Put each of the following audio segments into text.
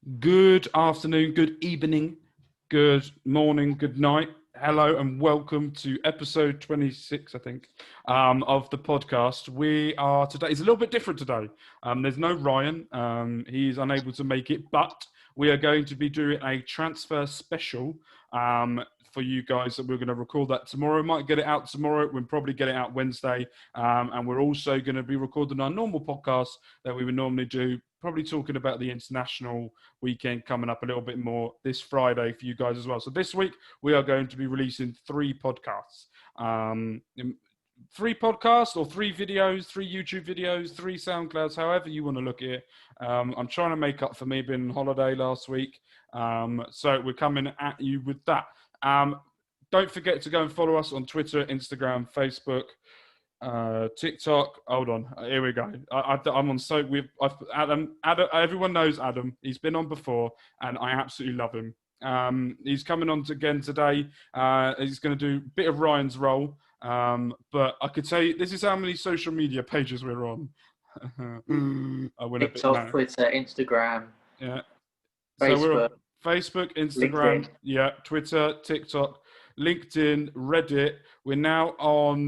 Good afternoon, good evening, good morning, good night. Hello and welcome to episode 26, I think, of the podcast. We are today, it's a little bit different today. There's no Ryan, he's unable to make it, but we are going to be doing a transfer special for you guys that we're going to record that tomorrow. Might get it out tomorrow, we'll probably get it out Wednesday. And we're also going to be recording our normal podcast that we would normally do, probably talking about the international weekend coming up a little bit more this Friday for you guys as well. So this week we are going to be releasing three podcasts. Three podcasts or three videos, three YouTube videos, three Soundclouds, however you want to look at it. I'm trying to make up for me being on holiday last week. So we're coming at you with that. Don't forget to go and follow us on Twitter, Instagram, Facebook, TikTok. Hold on, here we go. I'm on. So Adam. Everyone knows Adam. He's been on before, and I absolutely love him. He's coming on again today. He's going to do a bit of Ryan's role. But I could say this is how many social media pages we're on. I went TikTok, Twitter, Instagram. Yeah. Facebook, so we're on Facebook, Instagram, LinkedIn. Yeah, Twitter, TikTok, LinkedIn, Reddit. We're now on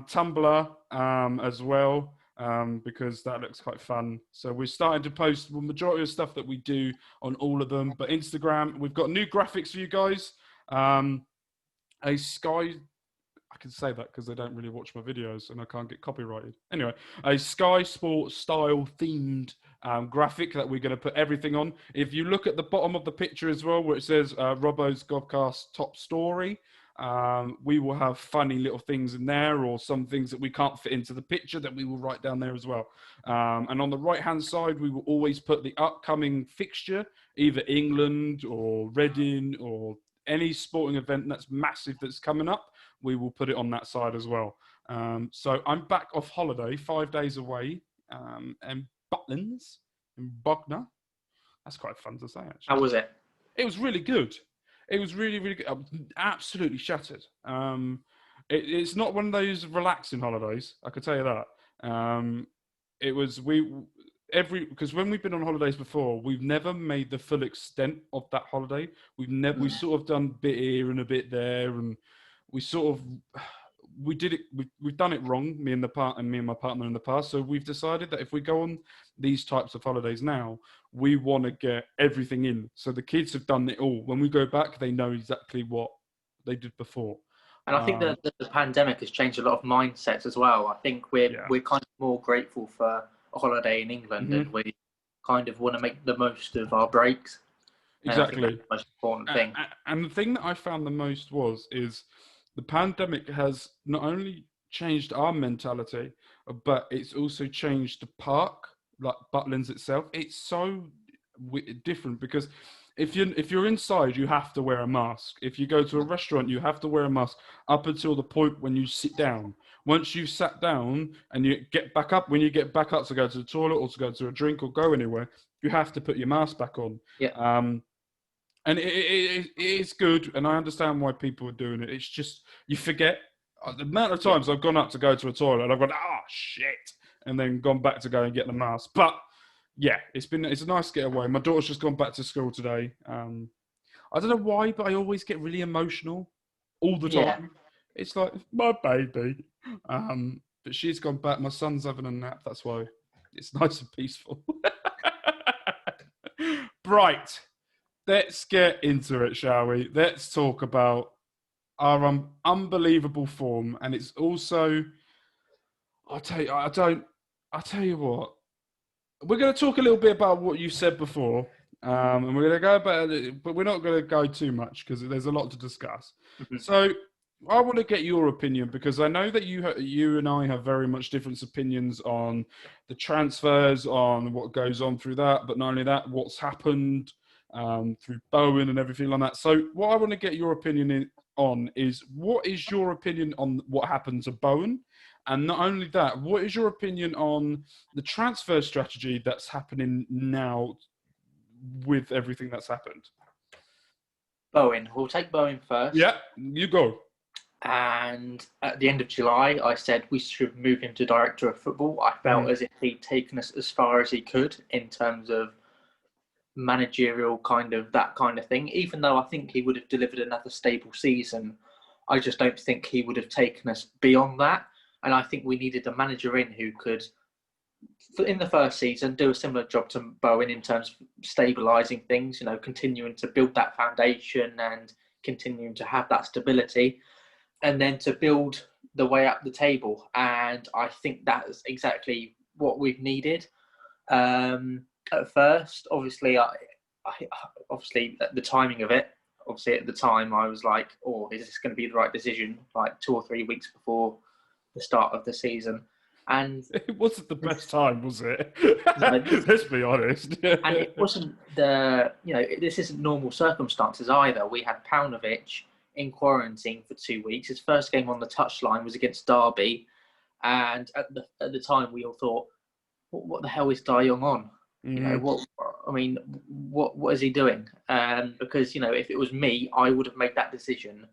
Tumblr as well because that looks quite fun. So we're starting to post the majority of stuff that we do on all of them. But Instagram, we've got new graphics for you guys. A Sky... I can say that because they don't really watch my videos and I can't get copyrighted. Anyway, a Sky Sports style themed graphic that we're going to put everything on. If you look at the bottom of the picture as well, where it says Robbos Gobcast top story, we will have funny little things in there or some things that we can't fit into the picture that we will write down there as well. And on the right-hand side, we will always put the upcoming fixture, either England or Reading or any sporting event that's massive that's coming up. We will put it on that side as well. So I'm back off holiday, 5 days away, and Butlins in Bognor. That's quite fun to say, actually. How was it? It was really good. It was really, really good. I was absolutely shattered. It's not one of those relaxing holidays, I could tell you that. It was, because when we've been on holidays before, we've never made the full extent of that holiday. We've sort of done a bit here and a bit there, and we've done it wrong, me and my partner in the past. So we've decided that if we go on these types of holidays now, we want to get everything in. So the kids have done it all. When we go back, they know exactly what they did before. And I think the pandemic has changed a lot of mindsets as well. I think we're kind of more grateful for a holiday in England, and we kind of want to make the most of our breaks. Exactly. And I think that's the most important thing. And the thing that I found the most is the pandemic has not only changed our mentality, but it's also changed the park, like Butlins itself. It's so different because if you're inside, you have to wear a mask. If you go to a restaurant, you have to wear a mask up until the point when you sit down. Once you've sat down and you get back up, when you get back up to go to the toilet or to go to a drink or go anywhere, you have to put your mask back on. Yeah. And it is good, and I understand why people are doing it. It's just, you forget. The amount of times I've gone up to go to a toilet and I've gone, shit, and then gone back to go and get the mask. But yeah, it's a nice getaway. My daughter's just gone back to school today. I don't know why, but I always get really emotional all the time. Yeah. It's like, my baby. But she's gone back. My son's having a nap. That's why it's nice and peaceful. Right. Let's get into it, shall we? Let's talk about our unbelievable form. And it's also, I'll tell you what. We're going to talk a little bit about what you said before. And we're going to go about it, but we're not going to go too much because there's a lot to discuss. Mm-hmm. So I want to get your opinion because I know that you and I have very much different opinions on the transfers, on what goes on through that. But not only that, what's happened through Bowen and everything like that. So what I want to get your opinion on is, what is your opinion on what happened to Bowen? And not only that, what is your opinion on the transfer strategy that's happening now with everything that's happened? Bowen. We'll take Bowen first. Yeah, you go. And at the end of July, I said we should move him to director of football. I felt as if he'd taken us as far as he could in terms of managerial that kind of thing. Even though I think he would have delivered another stable season, I just don't think he would have taken us beyond that. And I think we needed a manager in who could, in the first season, do a similar job to Bowen in terms of stabilising things, continuing to build that foundation and continuing to have that stability, and then to build the way up the table. And I think that's exactly what we've needed. At first, obviously, obviously the timing of it, obviously at the time I was like, oh, is this going to be the right decision? Like 2 or 3 weeks before the start of the season. And it wasn't the best time, was it? No, let's be honest. And it wasn't this isn't normal circumstances either. We had Paunovic in quarantine for 2 weeks. His first game on the touchline was against Derby. And at the time we all thought, what the hell is De Jong on? What is he doing? Because if it was me, I would have made that decision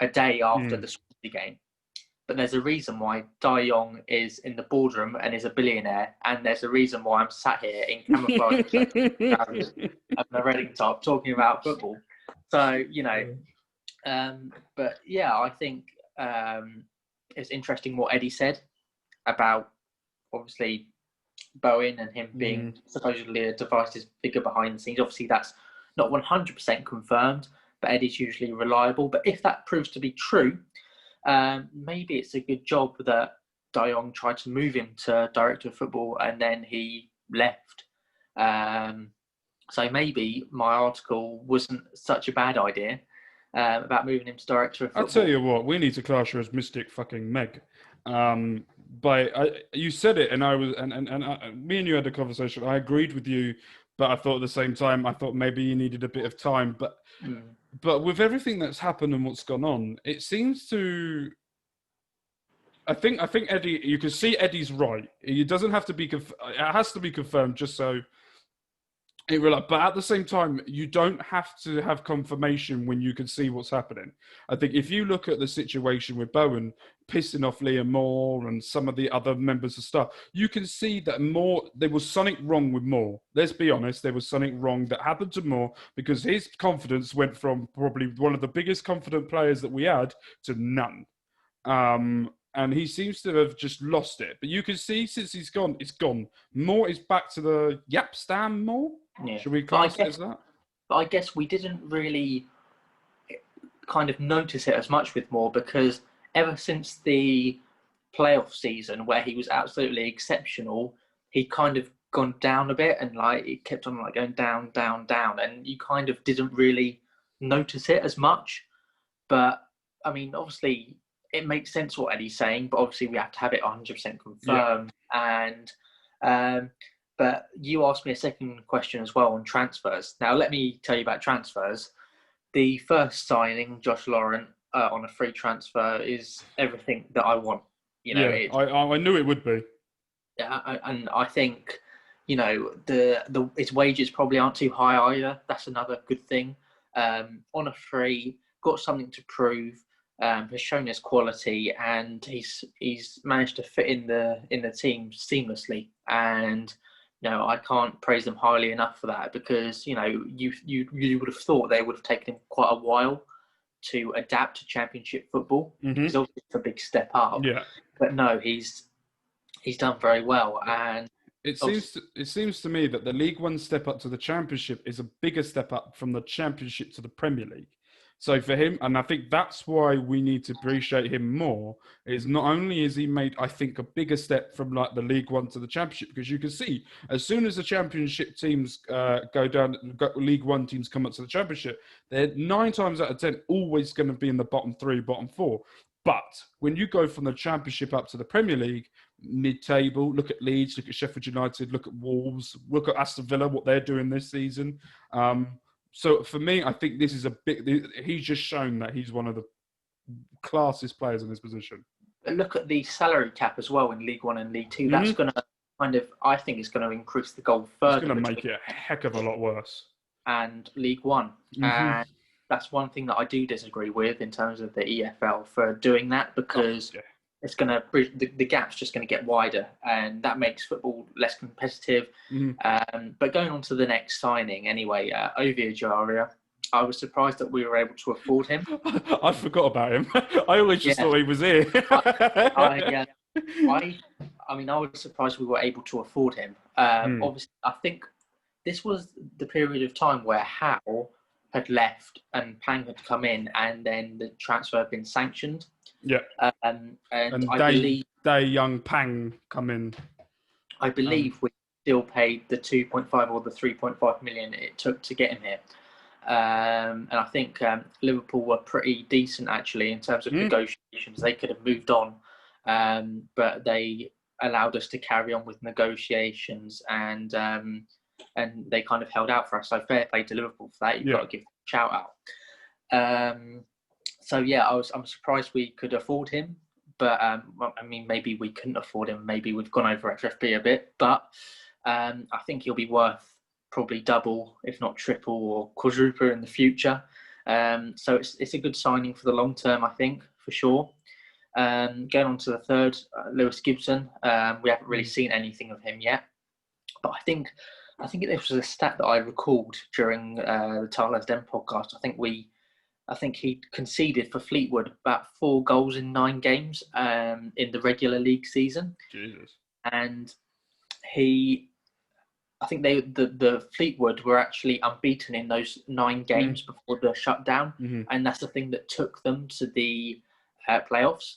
a day after the Swansea game. But there's a reason why De Jong is in the boardroom and is a billionaire, and there's a reason why I'm sat here in camouflage and a Reading top talking about football. So but yeah, I think it's interesting what Eddie said about obviously Bowen and him being supposedly a divisive figure behind the scenes. Obviously, that's not 100% confirmed, but Eddie's usually reliable. But if that proves to be true, maybe it's a good job that De Jong tried to move him to director of football and then he left. So maybe my article wasn't such a bad idea about moving him to director of football. I'll tell you what, we need to class her as Mystic fucking Meg. You said it, and I was, and me and you had a conversation. I agreed with you, but I thought at the same time, I thought maybe you needed a bit of time. But with everything that's happened and what's gone on, it seems to. I think Eddie. You can see Eddie's right. It doesn't have to be. It has to be confirmed just so. But at the same time, you don't have to have confirmation when you can see what's happening. I think if you look at the situation with Bowen pissing off Liam Moore and some of the other members of staff, you can see that there was something wrong with Moore. Let's be honest, there was something wrong that happened to Moore because his confidence went from probably one of the biggest confident players that we had to none. And he seems to have just lost it. But you can see since he's gone, it's gone. Moore is back to the Yapstam Moore. Yeah. Should we class it as that? But I guess we didn't really kind of notice it as much with Moore because ever since the playoff season where he was absolutely exceptional, he kind of gone down a bit and it kept on going down, down, down. And you kind of didn't really notice it as much. But I mean, obviously it makes sense what Eddie's saying, but obviously we have to have it 100% confirmed. Yeah. And, but you asked me a second question as well on transfers. Now, let me tell you about transfers. The first signing, Josh Laurent, on a free transfer is everything that I want. I knew it would be. Yeah, and I think, his wages probably aren't too high either. That's another good thing. On a free, got something to prove. Has shown his quality, and he's managed to fit in the team seamlessly. And I can't praise them highly enough for that because you would have thought they would have taken him quite a while to adapt to Championship football because obviously it's a big step up. Yeah, but no, he's done very well, and it seems to me that the League One step up to the Championship is a bigger step up from the Championship to the Premier League. So for him, and I think that's why we need to appreciate him more, is not only has he made, I think, a bigger step from the League One to the Championship, because you can see as soon as the Championship teams go down, League One teams come up to the Championship, they're 9 times out of 10 always going to be in the bottom 3, bottom 4. But when you go from the Championship up to the Premier League, mid-table, look at Leeds, look at Sheffield United, look at Wolves, look at Aston Villa, what they're doing this season. So for me, I think this is he's just shown that he's one of the classiest players in this position. But look at the salary cap as well in League One and League Two. That's going to I think it's going to increase the goal further. It's going to make it a heck of a lot worse. And League One. And that's one thing that I do disagree with in terms of the EFL for doing that because it's going to the gap's just going to get wider, and that makes football less competitive. But going on to the next signing anyway, Ovie Ejaria, I was surprised that we were able to afford him. I forgot about him. I always just thought he was here. I mean, I was surprised we were able to afford him. Obviously, I think this was the period of time where Howe had left and Pang had come in, and then the transfer had been sanctioned. Yeah. And I believe young Pang come in. I believe we still paid the 2.5 or the 3.5 million it took to get him here. And I think Liverpool were pretty decent actually in terms of negotiations. They could have moved on, but they allowed us to carry on with negotiations, and they kind of held out for us. So fair play to Liverpool for that. You've got to give a shout out. So yeah, I'm surprised we could afford him, but I mean, maybe we couldn't afford him. Maybe we've gone over FFP a bit, but I think he'll be worth probably double, if not triple or quadruple in the future. So it's a good signing for the long term, I think, for sure. Going on to the third, Lewis Gibson. We haven't really seen anything of him yet, but I think this was a stat that I recalled during the Tyler's Den podcast. I think he conceded for Fleetwood about 4 goals in 9 games in the regular league season. Jesus. And I think the Fleetwood were actually unbeaten in those 9 games before the shutdown, and that's the thing that took them to the playoffs.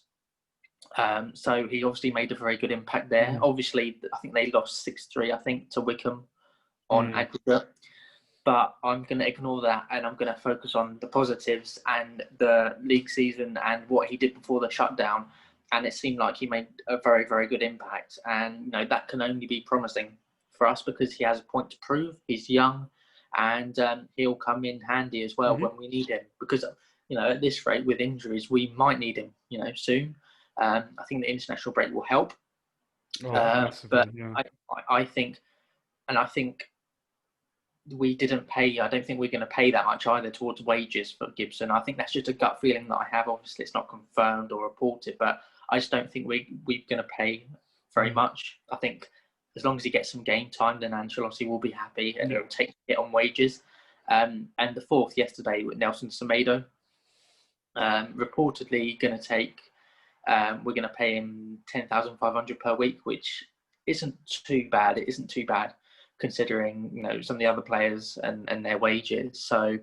So he obviously made a very good impact there. Obviously, I think they lost 6-3, I think, to Wickham on aggregate. But I'm going to ignore that, and I'm going to focus on the positives and the league season and what he did before the shutdown. And it seemed like he made a very, very good impact. And that can only be promising for us because he has a point to prove. He's young, and he'll come in handy as well when we need him. Because at this rate with injuries, we might need him. Soon. I think the international break will help. But I think we didn't pay. I don't think we're going to pay that much either towards wages for Gibson. I think that's just a gut feeling that I have. Obviously, it's not confirmed or reported, but I just don't think we're going to pay very much. I think as long as he gets some game time, then Ancelotti will be happy and he'll take it on wages. And the fourth yesterday with Nelson Semedo, reportedly going to take. We're going to pay him $10,500 per week, which isn't too bad. It isn't too bad, considering some of the other players and their wages. So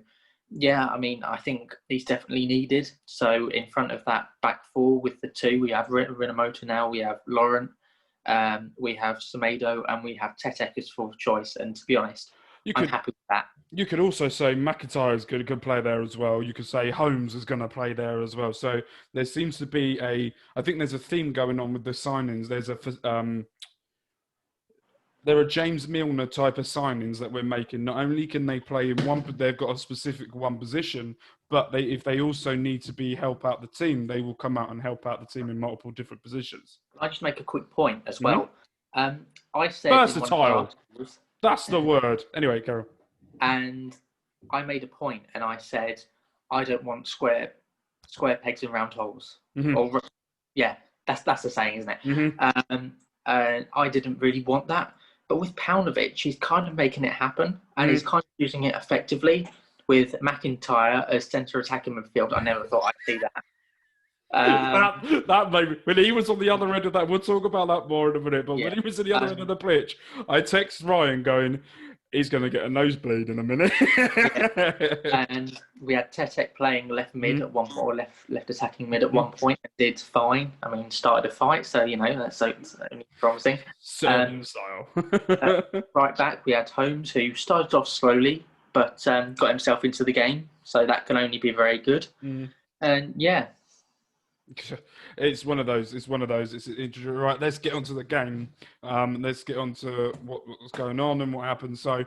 yeah, I mean, I think he's definitely needed. So in front of that back four with the two, we have Rinamoto now, we have Laurent, we have Semedo, and we have Tetek as fourth choice. And to be honest, I'm happy with that. You could also say McIntyre is going to play there as well. You could say Holmes is going to play there as well. So there seems to be I think there's a theme going on with the signings. There are James Milner type of signings that we're making. Not only can they play in one, but they've got a specific one position, but if they also need to help out the team, they will come out and help out the team in multiple different positions. Can I just make a quick point as well? I said versatile. That's the word. Anyway, Carol. And I made a point, and I said, I don't want square pegs in round holes. Or that's the saying, isn't it? I didn't really want that. But with Paunovic, he's kind of making it happen, and he's kind of using it effectively with McIntyre as centre attacking midfield. I never thought I'd see that. That made me, when he was on the other end of that, we'll talk about that more in a minute, but when he was at the other end of the pitch, I text Ryan going, he's going to get a nosebleed in a minute. And we had Tetek playing left mid at one point, or left attacking mid at one point, and did fine. I mean, started a fight, so that's promising. Certain style. Right back, we had Holmes, who started off slowly, but got himself into the game, so that can only be very good. And yeah. It's one of those. Right, let's get onto the game. Let's get onto what's going on and what happened. So,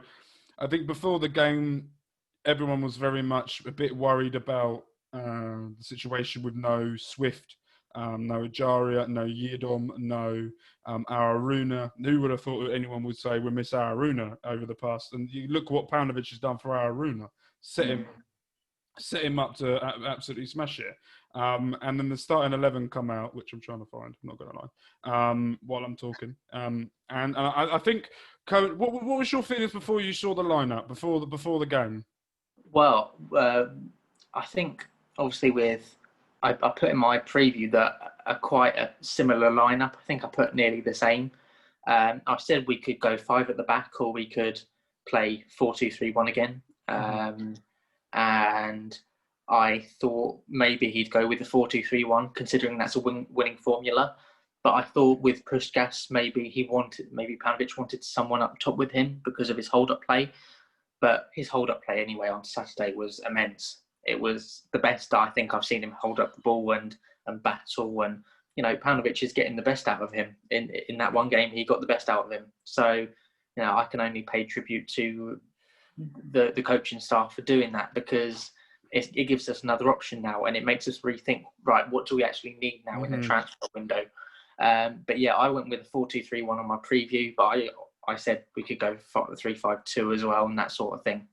I think before the game, everyone was very much a bit worried about the situation with no Swift, no Ejaria, no Yedom, no Aruna. Who would have thought anyone would say we miss Aruna over the past? And you look what Paunovic has done for Aruna. Set him set him up to absolutely smash it. And then the starting 11 come out, which I'm trying to find. I'm not going to lie. While I'm talking. And I think, Cohen, what was your feelings before you saw the lineup before the game? Well, I think obviously I put in my preview that quite a similar lineup. I think I put nearly the same. I said we could go 5 at the back, or we could play 4-2-3-1 again. And I thought maybe he'd go with the 4-2-3-1, considering that's a winning formula. But I thought with Puskás, maybe Paunovic wanted someone up top with him because of his hold-up play. But his hold-up play anyway on Saturday was immense. It was the best I think I've seen him hold up the ball and battle. And, Paunovic is getting the best out of him. In that one game, he got the best out of him. So, I can only pay tribute to the coaching staff for doing that, because it gives us another option now, and it makes us rethink, right, what do we actually need now in the transfer window? But yeah, I went with a 4-2-3-1 on my preview, but I said we could go 3-5-2 as well, and that sort of thing.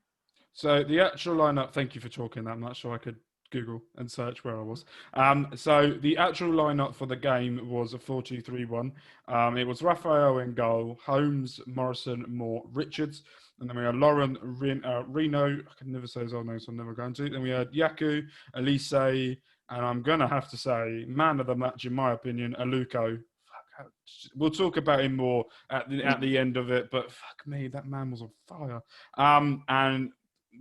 So the actual lineup, thank you for talking that. I'm not sure I could Google and search where I was. So the actual lineup for the game was a 4-2-3-1. It was Raphael in goal, Holmes, Morrison, Moore, Richards. And then we had Lauren, Reno. I can never say his old name, so I'm never going to. Then we had Yaku, Elise, and I'm going to have to say, man of the match, in my opinion, ALUKO. We'll talk about him more at the end of it, but fuck me, that man was on fire. And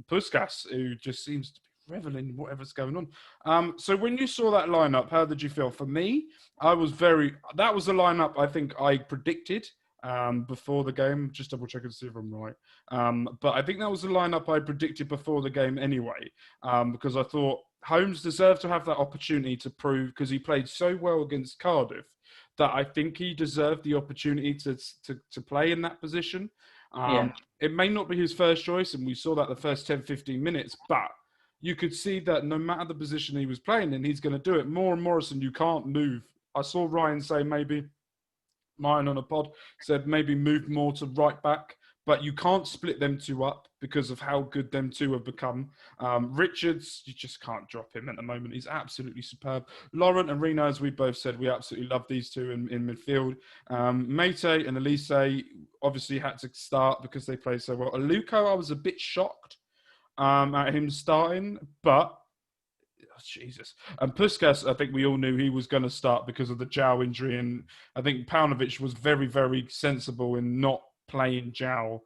Puskás, who just seems to be reveling in whatever's going on. So when you saw that lineup, how did you feel? For me, that was the lineup I think I predicted before the game. Just double check and see if I'm right. But I think that was the lineup I predicted before the game anyway, because I thought Holmes deserved to have that opportunity to prove, because he played so well against Cardiff, that I think he deserved the opportunity to play in that position. It may not be his first choice, and we saw that the first 10, 15 minutes, but you could see that no matter the position he was playing in, he's going to do it. Moore and Morrison, you can't move. I saw Ryan say Ryan on a pod said maybe move more to right back, but you can't split them two up because of how good them two have become. Richards, you just can't drop him at the moment. He's absolutely superb. Laurent and Reno, as we both said, we absolutely love these two in midfield. Mate and Elise obviously had to start because they play so well. ALUKO, I was a bit shocked at him starting, but Jesus. And Puskás, I think we all knew he was going to start because of the João injury, and I think Paunovic was very, very sensible in not playing João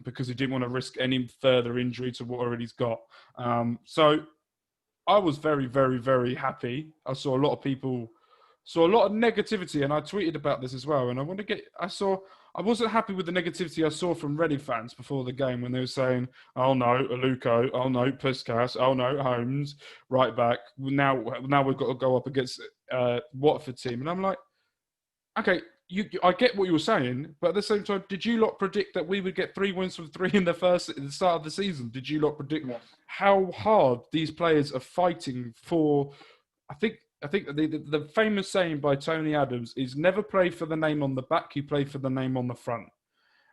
because he didn't want to risk any further injury to what already he's got. So I was very, very, very happy. I saw a lot of negativity, and I tweeted about this as well. And I wasn't happy with the negativity I saw from Reading fans before the game when they were saying, "Oh no, ALUKO, oh no, Puskás, oh no, Holmes, right back. Now we've got to go up against Watford team." And I'm like, okay, I get what you were saying, but at the same time, did you lot predict that we would get 3 wins from 3 in the start of the season? Did you lot predict how hard these players are fighting for? I think the famous saying by Tony Adams is never play for the name on the back, you play for the name on the front.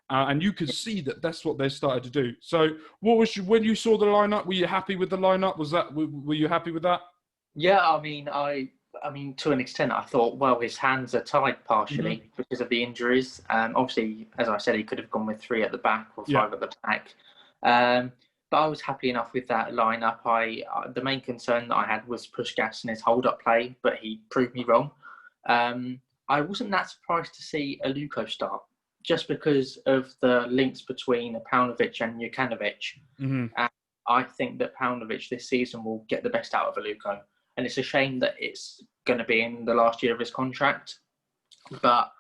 And you could see that that's what they started to do. So when you saw the lineup, were you happy with the lineup? Were you happy with that? Yeah, I mean, to an extent, I thought, well, his hands are tied partially because of the injuries. Obviously, as I said, he could have gone with 3 at the back or 5 at the back. But I was happy enough with that lineup. The main concern that I had was Puskás and his hold-up play, but he proved me wrong. I wasn't that surprised to see ALUKO start, just because of the links between Paunovic and Jokanovic. And I think that Paunovic this season will get the best out of ALUKO. And it's a shame that it's going to be in the last year of his contract. But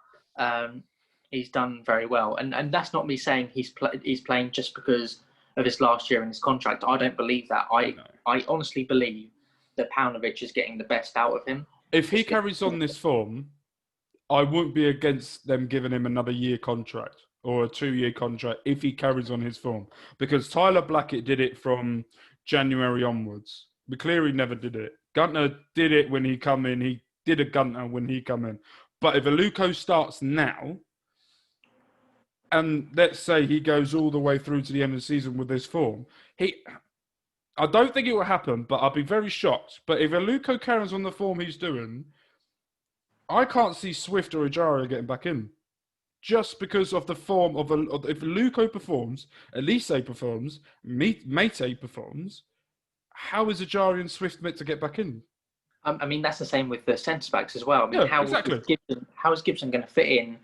he's done very well. And that's not me saying he's playing just because of his last year in his contract. I don't believe that. I honestly believe that Paunovic is getting the best out of him. If he carries on this form, I wouldn't be against them giving him another year contract or a 2-year contract if he carries on his form. Because Tyler Blackett did it from January onwards. McCleary never did it. Gunter did it when he come in. He did a Gunter when he come in. But if ALUKO starts now, and let's say he goes all the way through to the end of the season with this form, I don't think it will happen, but I'll be very shocked. But if ALUKO carries on the form he's doing, I can't see Swift or Ajara getting back in. Just because of the form if ALUKO performs, Elise performs, Mate performs, how is Ajari and Swift meant to get back in? I mean, that's the same with the centre backs as well. I mean, Yeah, exactly. How is Gibson going to fit in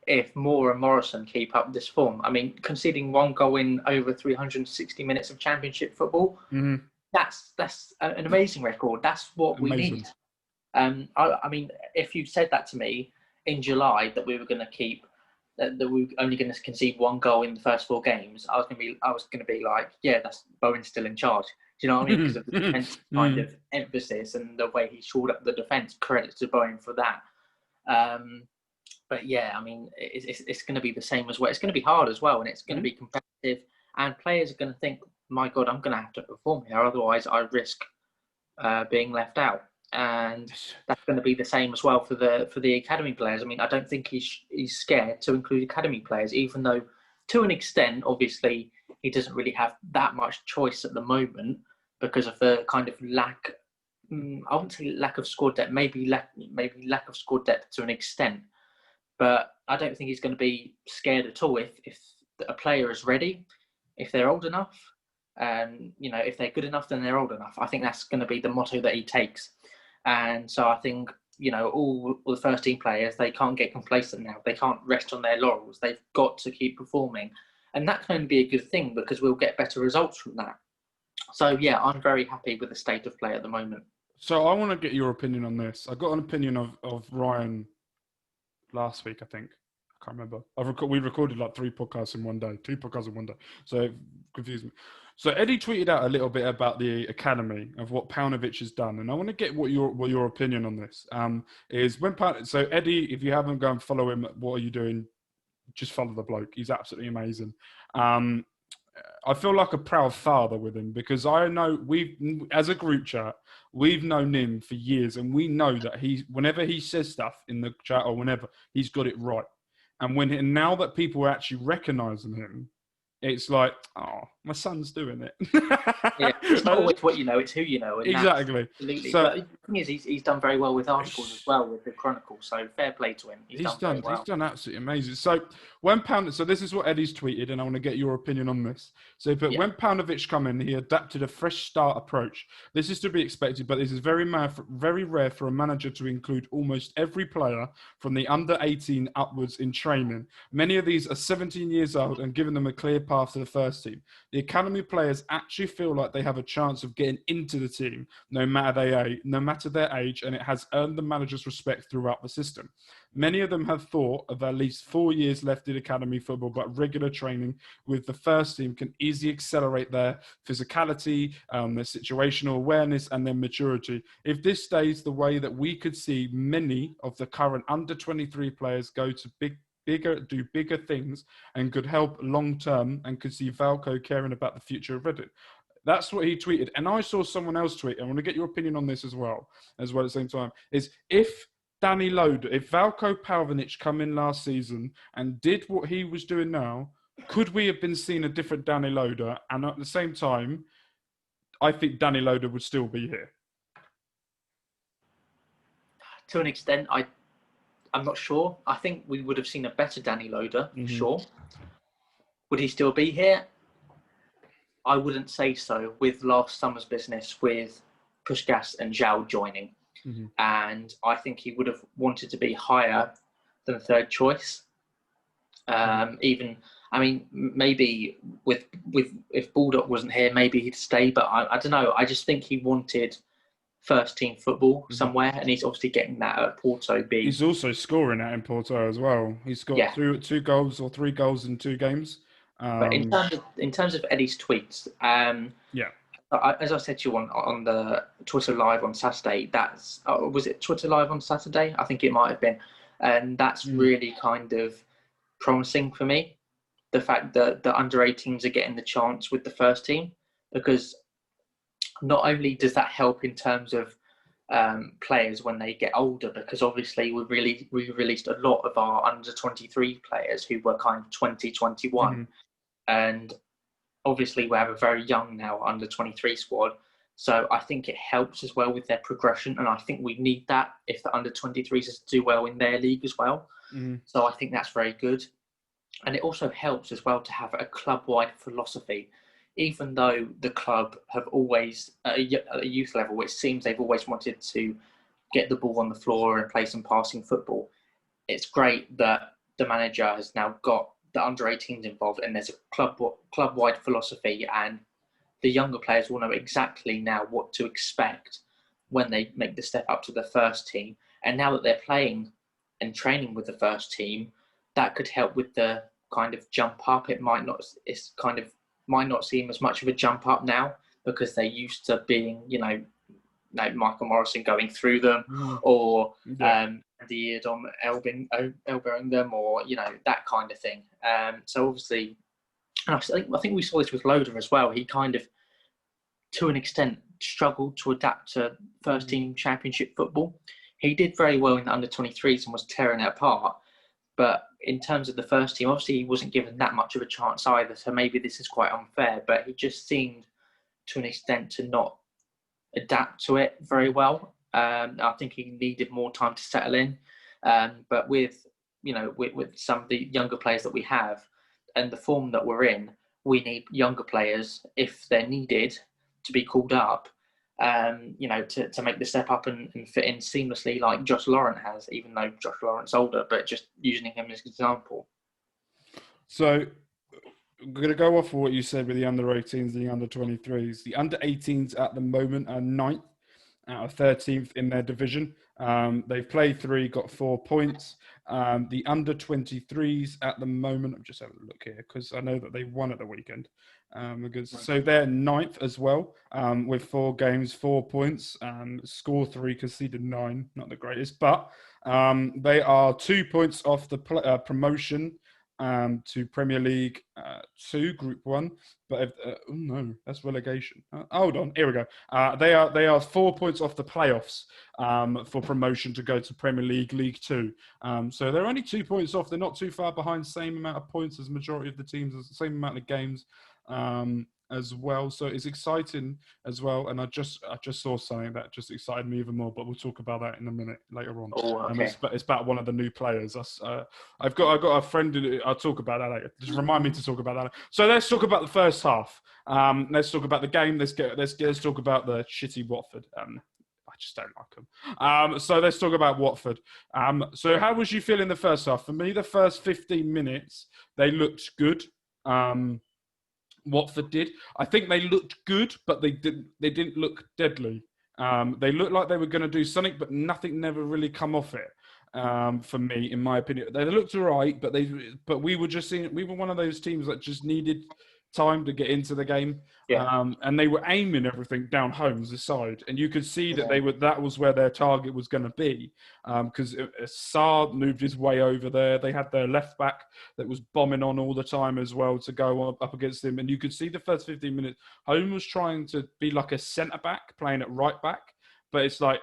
if Moore and Morrison keep up this form? I mean, conceding 1 goal in over 360 minutes of Championship football, that's an amazing record. That's what we need. I mean, if you said that to me in July that we were going to keep that we were only going to concede 1 goal in the first 4 games, I was going to be like, yeah, that's Bowen's still in charge. Do you know what I mean? Because of the defense kind of emphasis and the way he shored up the defense. Credit to Bowen for that. But yeah, I mean, it's going to be the same as well. It's going to be hard as well, and it's going to be competitive. And players are going to think, my God, I'm going to have to perform here, otherwise I risk being left out. And that's going to be the same as well for the academy players. I mean, I don't think he's scared to include academy players, even though to an extent, obviously, he doesn't really have that much choice at the moment because of the kind of lack. I wouldn't say lack of squad depth, maybe lack of squad depth to an extent. But I don't think he's going to be scared at all if a player is ready, if they're old enough, and if they're good enough, then they're old enough. I think that's going to be the motto that he takes. And so I think, all the first team players, they can't get complacent now. They can't rest on their laurels. They've got to keep performing. And that can only be a good thing because we'll get better results from that. So, yeah, I'm very happy with the state of play at the moment. So I want to get your opinion on this. I got an opinion of Ryan last week, I think. I can't remember. We recorded like 3 podcasts in one day, 2 podcasts in one day. So it confused me. So Eddie tweeted out a little bit about the academy of what Paunovic has done, and I want to get what your opinion on this is. So Eddie, if you haven't gone follow him, what are you doing? Just follow the bloke. He's absolutely amazing. I feel like a proud father with him because I know as a group chat, we've known him for years, and we know that whenever he says stuff in the chat or whenever, he's got it right. And now that people are actually recognising him, it's like, oh, my son's doing it. Yeah, it's not always what you know, it's who you know. And exactly. Absolutely. So, but the thing is, he's done very well with articles as well, with the Chronicle. So fair play to him. He's done absolutely amazing. So so this is what Eddie's tweeted, and I want to get your opinion on this. So when Paunovic come in, he adapted a fresh start approach. This is to be expected, but this is very rare for a manager to include almost every player from the under 18 upwards in training. Many of these are 17 years old and giving them a clear path to the first team. The academy players actually feel like they have a chance of getting into the team, no matter their age, and it has earned the manager's respect throughout the system. Many of them have thought of at least 4 years left in academy football, but regular training with the first team can easily accelerate their physicality, their situational awareness, and their maturity. If this stays the way that we could see many of the current under 23 players go to do bigger things and could help long term, and could see Valko caring about the future of Reading. That's what he tweeted. And I saw someone else tweet, I want to get your opinion on this as well at the same time, is if Valko Paunovic come in last season and did what he was doing now, could we have been seeing a different Danny Loader? And at the same time, I think Danny Loader would still be here. To an extent, I'm not sure. I think we would have seen a better Danny Loader, sure. Would he still be here? I wouldn't say so with last summer's business with Puskás and Zhao joining. And I think he would have wanted to be higher than third choice. Maybe if Baldock wasn't here, maybe he'd stay. But I don't know. I just think he wanted first team football somewhere, and he's obviously getting that at Porto B. He's also scoring that in Porto as well. He's got 2 goals or 3 goals in 2 games. But in terms of Eddie's tweets, as I said to you on the Twitter Live on Saturday, was it Twitter Live on Saturday? I think it might have been, and that's really kind of promising for me. The fact that the under 18s are getting the chance with the first team, because not only does that help in terms of players when they get older, because obviously we released a lot of our under 23 players who were kind of 20, 21. And obviously we have a very young now under 23 squad. So I think it helps as well with their progression. And I think we need that if the under 23s is to do well in their league as well. So I think that's very good. And it also helps as well to have a club-wide philosophy. Even though the club have always, at a youth level, it seems they've always wanted to get the ball on the floor and play some passing football. It's great that the manager has now got the under-18s involved and there's a club-wide philosophy, and the younger players will know exactly now what to expect when they make the step up to the first team. And now that they're playing and training with the first team, that could help with the kind of jump up. It might not seem as much of a jump up now because they're used to being, like Michael Morrison going through them, or the Edom elbowing them, or that kind of thing. So obviously, and I think we saw this with Loader as well. He kind of, to an extent, struggled to adapt to first team championship football. He did very well in the under 23s and was tearing it apart. But in terms of the first team, obviously he wasn't given that much of a chance either. So maybe this is quite unfair, but he just seemed to an extent to not adapt to it very well. I think he needed more time to settle in. But with some of the younger players that we have and the form that we're in, we need younger players, if they're needed, to be called up, to make the step up and fit in seamlessly like Josh Laurent has, even though Josh Laurent's older, but just using him as an example. So I'm going to go off of what you said with the under 18s and the under 23s. The under 18s at the moment are 9th out of 13th in their division. They've played 3, got 4 points. The under 23s at the moment, I'm just having a look here because I know that they won at the weekend. So they're 9th as well, with 4 games, 4 points, score 3, conceded 9, not the greatest, but they are 2 points off the promotion to Premier League 2, Group 1. But no, that's relegation. Hold on, here we go. They are 4 points off the playoffs for promotion to go to Premier League League 2. So they're only 2 points off. They're not too far behind. Same amount of points as majority of the teams. Same amount of games as well. So it's exciting as well. And I just saw something that just excited me even more. But we'll talk about that in a minute later on. Oh, okay. It's about one of the new players. I've got a friend. I'll talk about that later. Just remind me to talk about that. So let's talk about the first half. Let's talk about the game. Let's talk about the shitty Watford. I just don't like them. So let's talk about Watford. So how was you feeling the first half? For me, the first 15 minutes, they looked good. Watford did. I think they looked good, but they didn't look deadly. They looked like they were going to do something, but nothing never really come off it. For me, in my opinion, they looked all right, but we were one of those teams that just needed time to get into the game. And they were aiming everything down Holmes' side, and you could see that that was where their target was going to be, because Saad moved his way over there. They had their left back that was bombing on all the time as well to go up against him, and you could see the first 15 minutes Holmes was trying to be like a centre back playing at right back, but it's like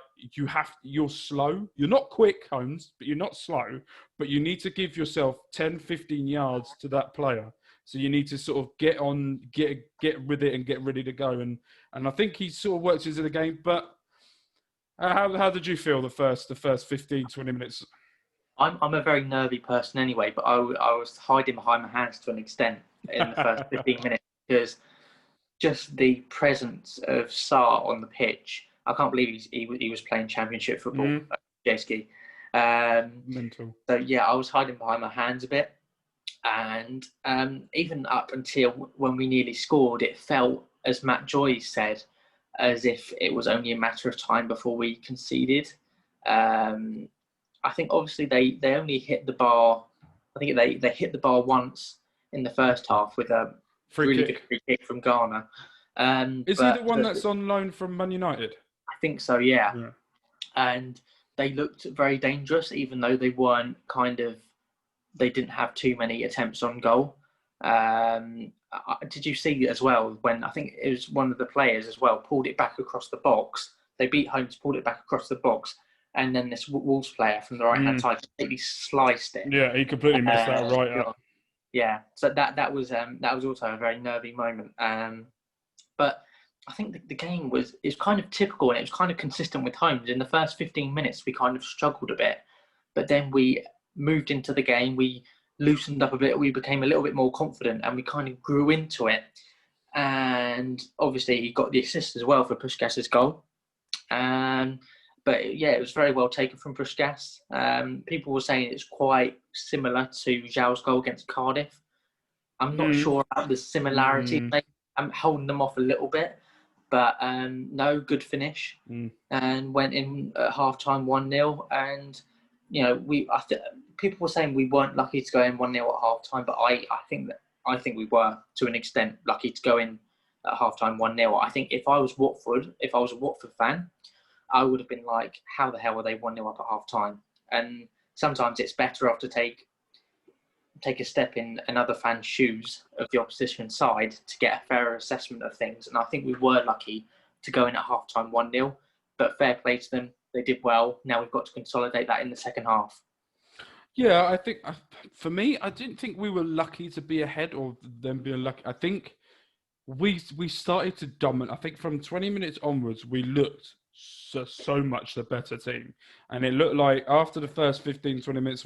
you're slow. You're not quick, Holmes, but you're not slow, but you need to give yourself 10, 15 yards to that player. So you need to sort of get with it and get ready to go. And I think he sort of worked into the game. But how did you feel the first 15, 20 minutes? I'm a very nervy person anyway, but I was hiding behind my hands to an extent in the first 15 minutes because just the presence of Sarr on the pitch. I can't believe he was playing championship football, Jeski. Mental. So yeah, I was hiding behind my hands a bit. And even up until when we nearly scored, it felt, as Matt Joy said, as if it was only a matter of time before we conceded. I think obviously they only hit the bar. I think they hit the bar once in the first half with a really good free kick from Ghana. Is he the one that's on loan from Man United? I think so, yeah. And they looked very dangerous, even though they weren't they didn't have too many attempts on goal. Did you see as well when I think it was one of the players as well pulled it back across the box? They beat Holmes, pulled it back across the box, and then this Wolves player from the right-hand side completely sliced it. Yeah, he completely messed that right up. Yeah, so that was also a very nervy moment. But I think the game is kind of typical, and it was kind of consistent with Holmes. In the first 15 minutes, we kind of struggled a bit, but then we moved into the game. We loosened up a bit. We became a little bit more confident, and we kind of grew into it. And obviously, he got the assist as well for Puskas's goal. But yeah, it was very well taken from Puskás. People were saying it's quite similar to Zhao's goal against Cardiff. I'm not sure about the similarity. I'm holding them off a little bit, but no, good finish. And went in at half-time 1-0. And, you know, people were saying we weren't lucky to go in 1-0 at half-time, but I think we were, to an extent, lucky to go in at half-time 1-0. I think if I was a Watford fan, I would have been like, how the hell are they 1-0 up at half-time? And sometimes it's better off to take a step in another fan's shoes of the opposition side to get a fairer assessment of things. And I think we were lucky to go in at half-time 1-0, but fair play to them. They did well. Now we've got to consolidate that in the second half. Yeah, I think, for me, I didn't think we were lucky to be ahead or them being lucky. I think we started to dominate. I think from 20 minutes onwards, we looked so much the better team. And it looked like after the first 15, 20 minutes,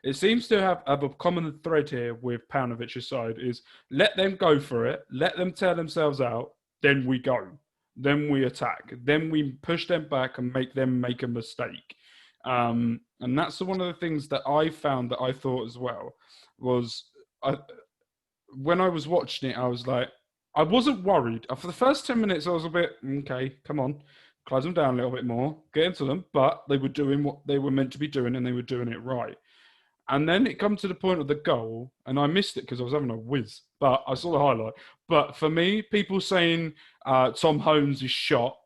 it seems to have a common thread here with Paunovic's side is let them go for it, let them tear themselves out, then we go. Then we attack. Then we push them back and make them make a mistake. And that's one of the things that I found that I thought as well was when I was watching it, I was like, I wasn't worried. For the first 10 minutes, I was a bit, okay, come on, close them down a little bit more, get into them. But they were doing what they were meant to be doing, and they were doing it right. And then it comes to the point of the goal, and I missed it because I was having a whiz, but I saw the highlight. But for me, people saying Tom Holmes is shot.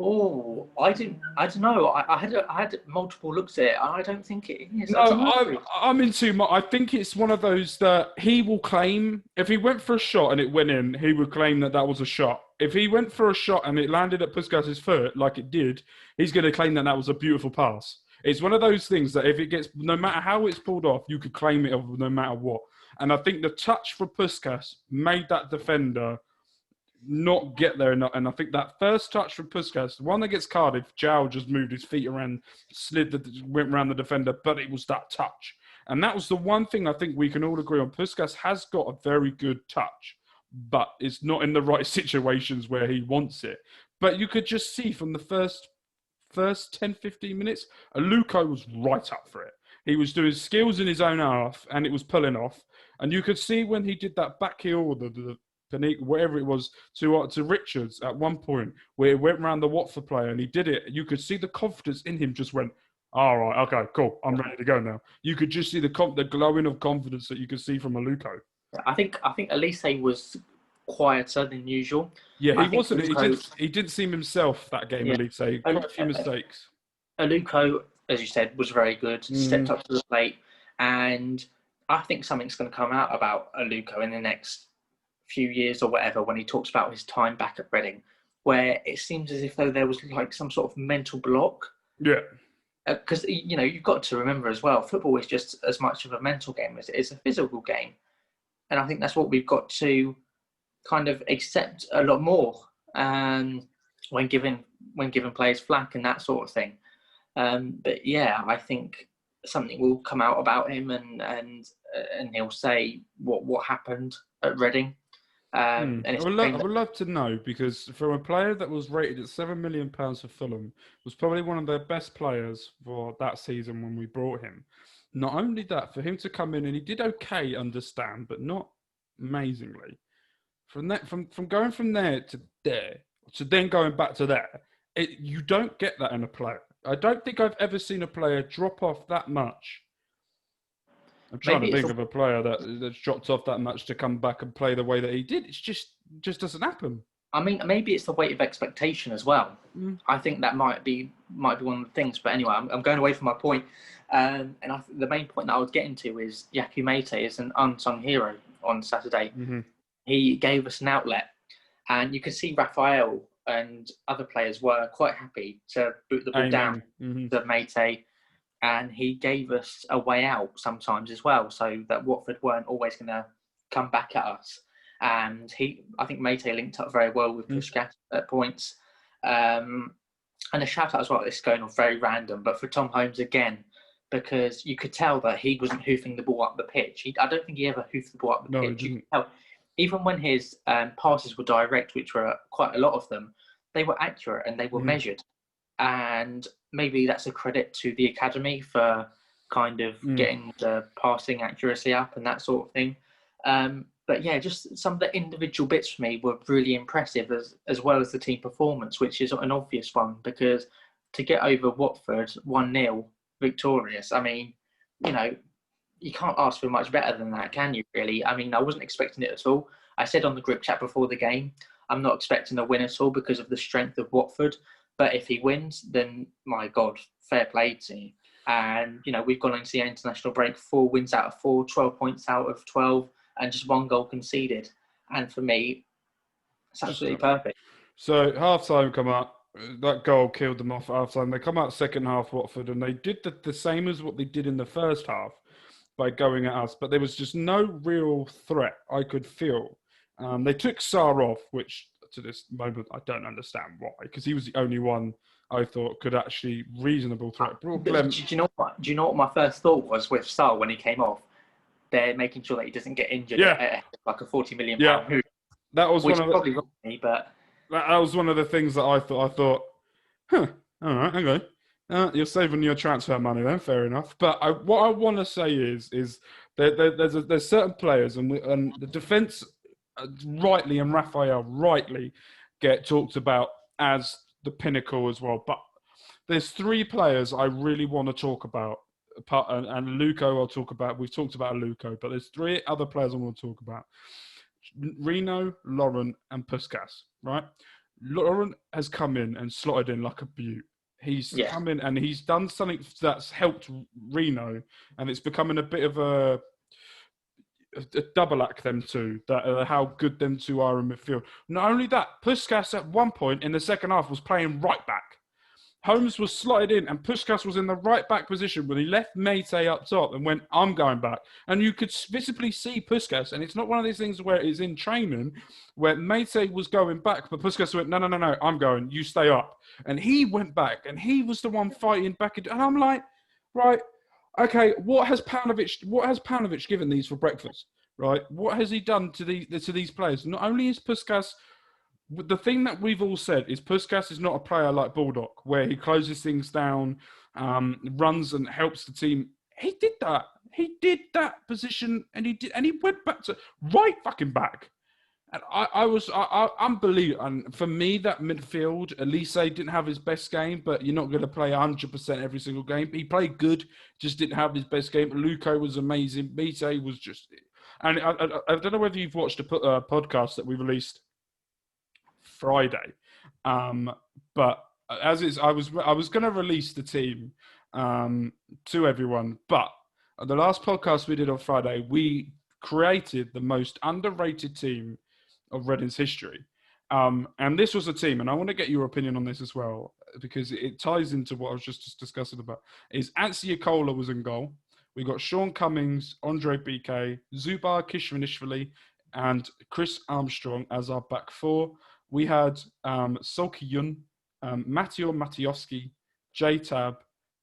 Oh, I don't know. I had multiple looks at it. I don't think it is. No, I'm in too much. I think it's one of those that he will claim, if he went for a shot and it went in, he would claim that was a shot. If he went for a shot and it landed at Puskás' foot, like it did, he's going to claim that was a beautiful pass. It's one of those things that if it gets, no matter how it's pulled off, you could claim it no matter what. And I think the touch for Puskás made that defender not get there enough. And I think that first touch from Puskás, the one against Cardiff, Zhao just moved his feet around, went around the defender, but it was that touch. And that was the one thing I think we can all agree on. Puskás has got a very good touch, but it's not in the right situations where he wants it. But you could just see from the first 10, 15 minutes, ALUKO was right up for it. He was doing skills in his own half, and it was pulling off. And you could see when he did that back heel, whatever it was, to Richards at one point, where it went around the Watford player, and he did it. You could see the confidence in him just went, all right, okay, cool, I'm ready to go now. You could just see the glowing of confidence that you could see from ALUKO. I think Elise was quieter than usual. Yeah, he wasn't. He didn't seem himself that game. Yeah. Elise, quite a few mistakes. ALUKO, as you said, was very good. Stepped up to the plate, and I think something's going to come out about ALUKO in the next few years or whatever when he talks about his time back at Reading, where it seems as if though there was like some sort of mental block. Yeah. Because you've got to remember as well, football is just as much of a mental game as it is a physical game, and I think that's what we've got to kind of accept a lot more when giving players flack and that sort of thing. But yeah, I think something will come out about him, and he'll say what happened at Reading. And I would love to know, because from a player that was rated at £7 million for Fulham, was probably one of their best players for that season when we brought him. Not only that, for him to come in, and he did okay, understand, but not amazingly. From going from there to there, to then going back to there, you don't get that in a player. I don't think I've ever seen a player drop off that much. I'm trying to think of a player that's dropped off that much to come back and play the way that he did. It just doesn't happen. I mean, maybe it's the weight of expectation as well. I think that might be one of the things. But anyway, I'm going away from my point. And the main point that I was getting to is Yaku Mate is an unsung hero on Saturday. Mm-hmm. He gave us an outlet, and you could see Raphael and other players were quite happy to boot the ball down to Mate. and he gave us a way out sometimes as well, so that Watford weren't always going to come back at us. And I think Mate linked up very well with Puskás at points. And a shout out as well, this is going off very random, but for Tom Holmes again, because you could tell that he wasn't hoofing the ball up the pitch. I don't think he ever hoofed the ball up the pitch. You could tell, even when his passes were direct, which were quite a lot of them, they were accurate and they were measured. And maybe that's a credit to the academy for kind of getting the passing accuracy up and that sort of thing. But yeah, just some of the individual bits for me were really impressive, as well as the team performance, which is an obvious one, because to get over Watford 1-0 victorious, I mean, you can't ask for much better than that, can you, really? I mean, I wasn't expecting it at all. I said on the group chat before the game, I'm not expecting a win at all because of the strength of Watford. But if he wins, then, my God, fair play to him. And, we've gone into the international break, 4 wins out of 4, 12 points out of 12, and just 1 goal conceded. And for me, it's absolutely perfect. So half-time come out. That goal killed them off at half-time. They come out second half, Watford, and they did the same as what they did in the first half by going at us. But there was just no real threat I could feel. They took Sarr off, which to this moment I don't understand why, because he was the only one I thought could actually reasonable threat. Do you know what my first thought was with Sarr when he came off? They're making sure that he doesn't get injured at like a £40 million move. That was which one of the, probably wrong with me, but that was one of the things that I thought, all right, okay. You're saving your transfer money then, fair enough. But what I want to say is there's certain players, and the defence rightly and Raphael rightly get talked about as the pinnacle as well. But there's 3 players I really want to talk about. And ALUKO I'll talk about. We've talked about ALUKO, but there's 3 other players I want to talk about. Reno, Lauren, and Puskás, right? Lauren has come in and slotted in like a beaut. He's come in and he's done something that's helped Reno, and it's becoming a bit of a double act, them two, that how good them two are in midfield. Not only that, Puskás at one point in the second half was playing right back. Holmes was slotted in and Puskás was in the right back position when he left Mate up top and went, I'm going back. And you could visibly see Puskás, and it's not one of these things where it's in training, where Mate was going back, but Puskás went, no, I'm going, you stay up. And he went back, and he was the one fighting back. And I'm like, right, okay, what has Paunovic given these for breakfast, right? What has he done to these players? Not only is Puskás, the thing that we've all said is Puskás is not a player like Baldock, where he closes things down, runs and helps the team. He did that. He did that position, and he went back to right fucking back. And I was unbelievable. And for me, that midfield, Elise didn't have his best game, but you're not going to play 100% every single game. He played good, just didn't have his best game. ALUKO was amazing. Mite was just, and I don't know whether you've watched a podcast that we released Friday, but as is, I was going to release the team to everyone, but at the last podcast we did on Friday, we created the most underrated team of Reading's history, and this was a team, and I want to get your opinion on this as well, because it ties into what I was just discussing about. Is Ansi Yakola was in goal. We got Sean Cummings, Andre BK, Zubar Kishvanishvili, and Chris Armstrong as our back 4. We had Solki Yun, Mateo Matejowski, J-Tab,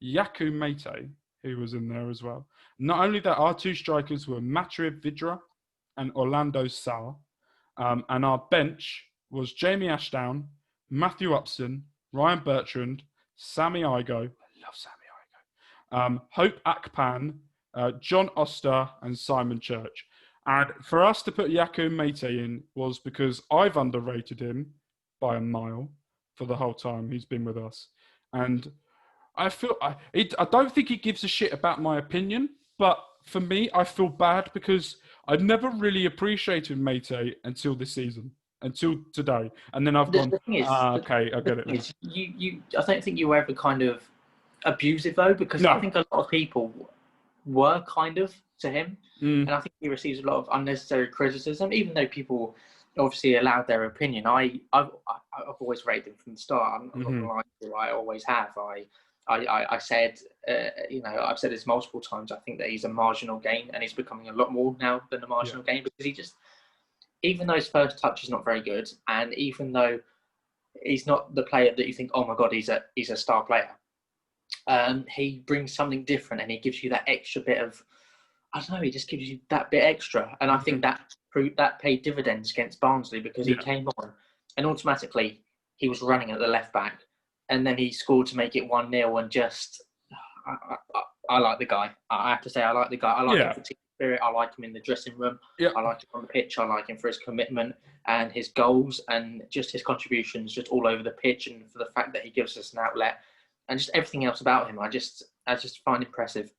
Yaku Mate, who was in there as well. Not only that, our 2 strikers were Matrev Vidra and Orlando Sarr. And our bench was Jamie Ashdown, Matthew Upson, Ryan Bertrand, Sammy Igo. I love Sammy Igo. Hope Akpan, John Oster, and Simon Church. And for us to put Yaku Mate in was because I've underrated him by a mile for the whole time he's been with us. And I don't think he gives a shit about my opinion, but for me, I feel bad because I've never really appreciated Mate until this season, until today. And then I've gone, okay, I get it. I don't think you were ever kind of abusive, though, because I think a lot of people were kind of to him. And I think he receives a lot of unnecessary criticism, even though people obviously allowed their opinion. I've always rated him from the start. I'm not going to lie to you, I always have. I said, I've said this multiple times. I think that he's a marginal gain, and he's becoming a lot more now than a marginal gain, because even though his first touch is not very good, and even though he's not the player that you think, oh my God, he's a star player, he brings something different, and he gives you that extra bit of, I don't know, he just gives you that bit extra. And I think that paid dividends against Barnsley, because he came on and automatically he was running at the left back, and then he scored to make it 1-0. And just, I like the guy. I have to say, I like the guy. I like him for team spirit. I like him in the dressing room. I like him on the pitch. I like him for his commitment and his goals, and just his contributions just all over the pitch, and for the fact that he gives us an outlet, and just everything else about him. I just find impressive.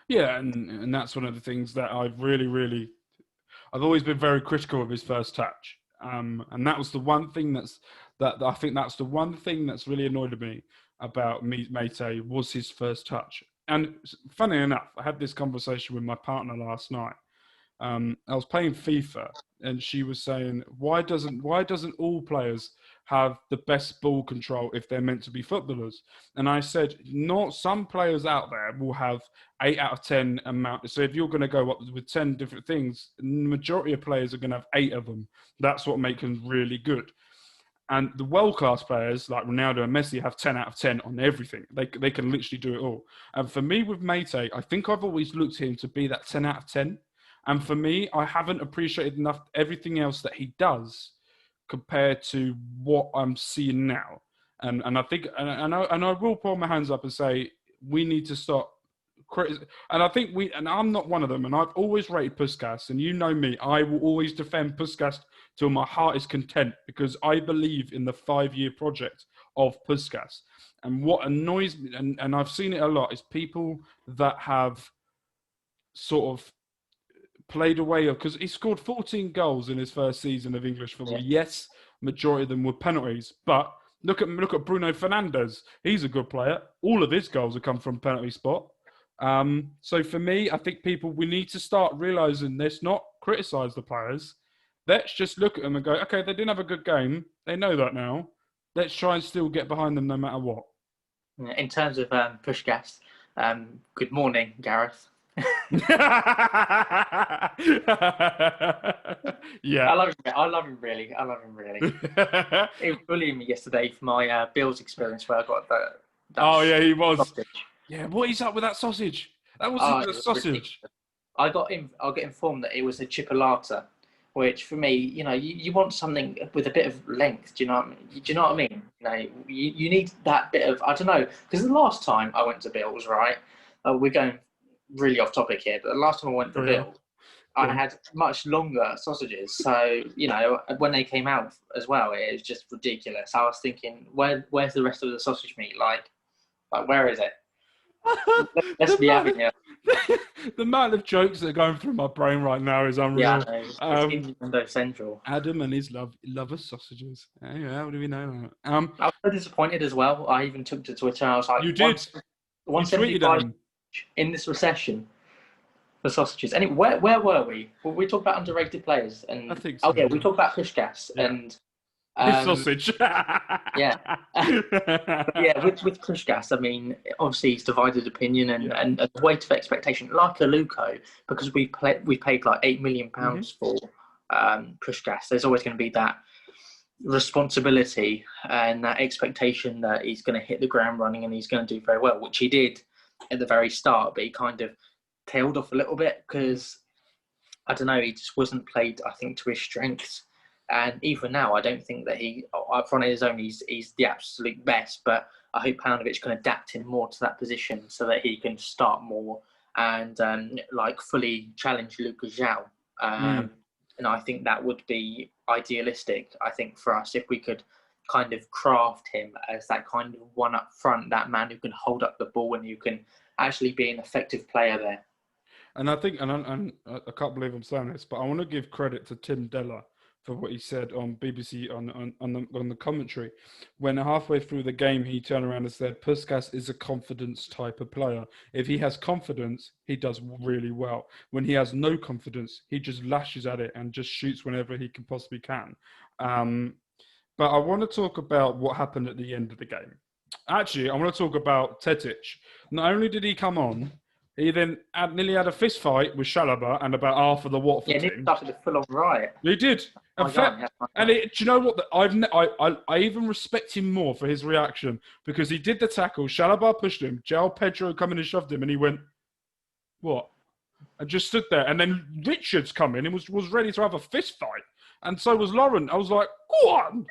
Yeah, and that's one of the things that I've always been very critical of his first touch. And that was the one thing that I think that's the one thing that's really annoyed me about Mate was his first touch. And funny enough, I had this conversation with my partner last night. I was playing FIFA, and she was saying, why doesn't all players have the best ball control if they're meant to be footballers? And I said, not some players out there will have 8 out of 10 amount. So if you're going to go up with 10 different things, the majority of players are going to have 8 of them. That's what makes them really good. And the world-class players like Ronaldo and Messi have 10 out of 10 on everything. They can literally do it all. And for me with Mate, I think I've always looked at him to be that 10 out of 10. And for me, I haven't appreciated enough everything else that he does compared to what I'm seeing now. And I think, and I will pull my hands up and say, we need to stop. And I think and I'm not one of them, and I've always rated Puskas, and you know me, I will always defend Puskas till my heart is content, because I believe in the 5-year project of Puskas. And what annoys me, and I've seen it a lot, is people that have sort of played away of, because he scored 14 goals in his first season of English football. Yes, majority of them were penalties, but look at Bruno Fernandes. He's a good player. All of his goals have come from penalty spot. So for me, I think we need to start realising this, not criticise the players. Let's just look at them and go, okay, they didn't have a good game. They know that now. Let's try and still get behind them no matter what. In terms of Pushkas, good morning, Gareth. Yeah, I love him really. He was bullying me yesterday for my Bills experience, where I got that. Oh yeah, he was. Sausage. Yeah, what is up with that sausage? That wasn't a sausage. Ridiculous. I'll get informed that it was a chipolata, which for me, you want something with a bit of length. Do you know what I mean? You need that bit of, I don't know, because the last time I went to Bills, right? We're going really off topic here, but the last time I went to Bills, I had much longer sausages. So, when they came out as well, it was just ridiculous. I was thinking, where's the rest of the sausage meat? Like where is it? Let's be having it. The amount of jokes that are going through my brain right now is unreal. Yeah, it's Nintendo Central. Adam and his love of sausages. Yeah, how do we know that? I was so disappointed as well. I even took to Twitter. I was like, you did. 175 in this recession for sausages. And where were we? Well, we talked about underrated players, and I think so. Oh yeah, we talked about Pushkas and his sausage. Yeah. Yeah, with Pushkas, I mean, obviously he's divided opinion and a weight of expectation, like ALUKO, because we paid like £8 million for Pushkas. There's always going to be that responsibility and that expectation that he's going to hit the ground running and he's going to do very well, which he did at the very start, but he kind of tailed off a little bit because, I don't know, he just wasn't played, I think, to his strengths. And even now, I don't think that he, up front of his own, he's the absolute best. But I hope Paunovic can adapt him more to that position so that he can start more and fully challenge Lucas João. And I think that would be idealistic, I think, for us, if we could kind of craft him as that kind of one up front, that man who can hold up the ball and who can actually be an effective player there. And I think, and I can't believe I'm saying this, but I want to give credit to Tim Della for what he said on BBC on the commentary. When halfway through the game, he turned around and said, Puskas is a confidence type of player. If he has confidence, he does really well. When he has no confidence, he just lashes at it and just shoots whenever he can possibly can. But I want to talk about what happened at the end of the game. Actually, I want to talk about Tetic. Not only did he come on, he then nearly had a fist fight with Chalobah and about half of the Watford Yeah, Nick team. started a full-on riot. He did. Oh Do you know what? I even respect him more for his reaction because he did the tackle. Chalobah pushed him. João Pedro come in and shoved him, and he went, "What?" And just stood there. And then Richards come in and was ready to have a fist fight, and so was Lauren. I was like, "Go on."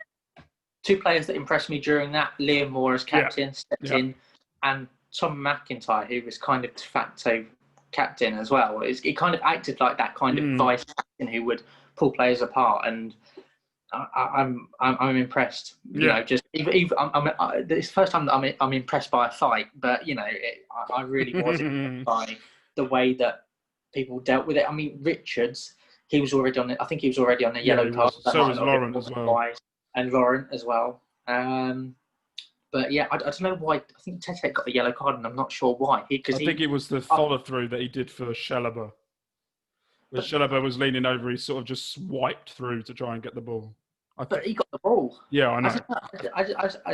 Two players that impressed me during that: Liam Moore as captain stepped in, and Tom McIntyre, who was kind of de facto captain as well. He kind of acted like that kind of vice captain who would pull players apart, and I'm impressed. You know, just it's the first time that I'm impressed by a fight, but you know, I really was impressed by the way that people dealt with it. I mean, Richards, he was already on it. I think he was already on a yellow card. So was Lauren as well, and Lauren as well. But yeah, I don't know why. I think Tetic got a yellow card, and I'm not sure why. I think it was the follow-through that he did for Chalobah. When Chalobah was leaning over, he sort of just swiped through to try and get the ball. But he got the ball. Yeah, I know.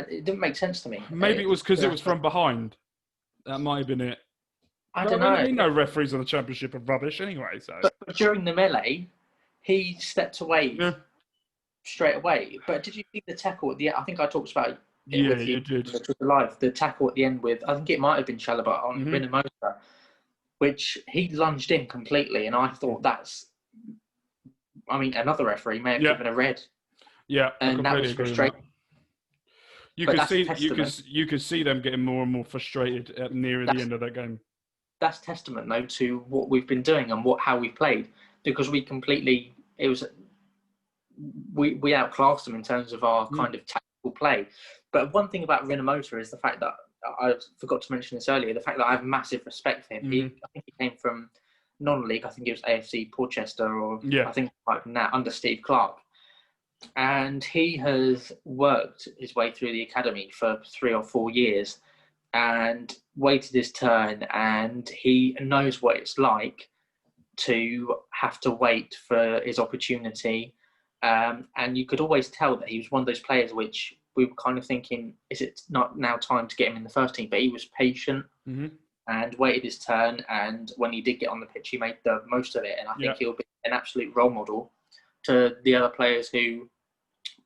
It didn't make sense to me. Maybe it was because it was from behind. That might have been it. I don't know. We know referees on the Championship are rubbish anyway. So. But during the melee, he stepped away straight away. But did you see the tackle at the end? I think I talked about it with you did. Live. The tackle at the end with, I think it might have been Chalobah on Rinomota, which he lunged in completely. And I thought another referee may have given a red. Yeah, and that was frustrating. You could see them getting more and more frustrated near the end of that game. That's testament, though, to what we've been doing and how we've played, because we outclassed them in terms of our kind of tactical play. But one thing about Rinomota is the fact that I forgot to mention this earlier. The fact that I have massive respect for him. I think he came from non-league. I think it was AFC Portchester, or I think like that under Steve Clark. And he has worked his way through the academy for 3 or 4 years and waited his turn, and he knows what it's like to have to wait for his opportunity. And you could always tell that he was one of those players which we were kind of thinking, is it not now time to get him in the first team? But he was patient and waited his turn. And when he did get on the pitch, he made the most of it. And I think he'll be an absolute role model to the other players who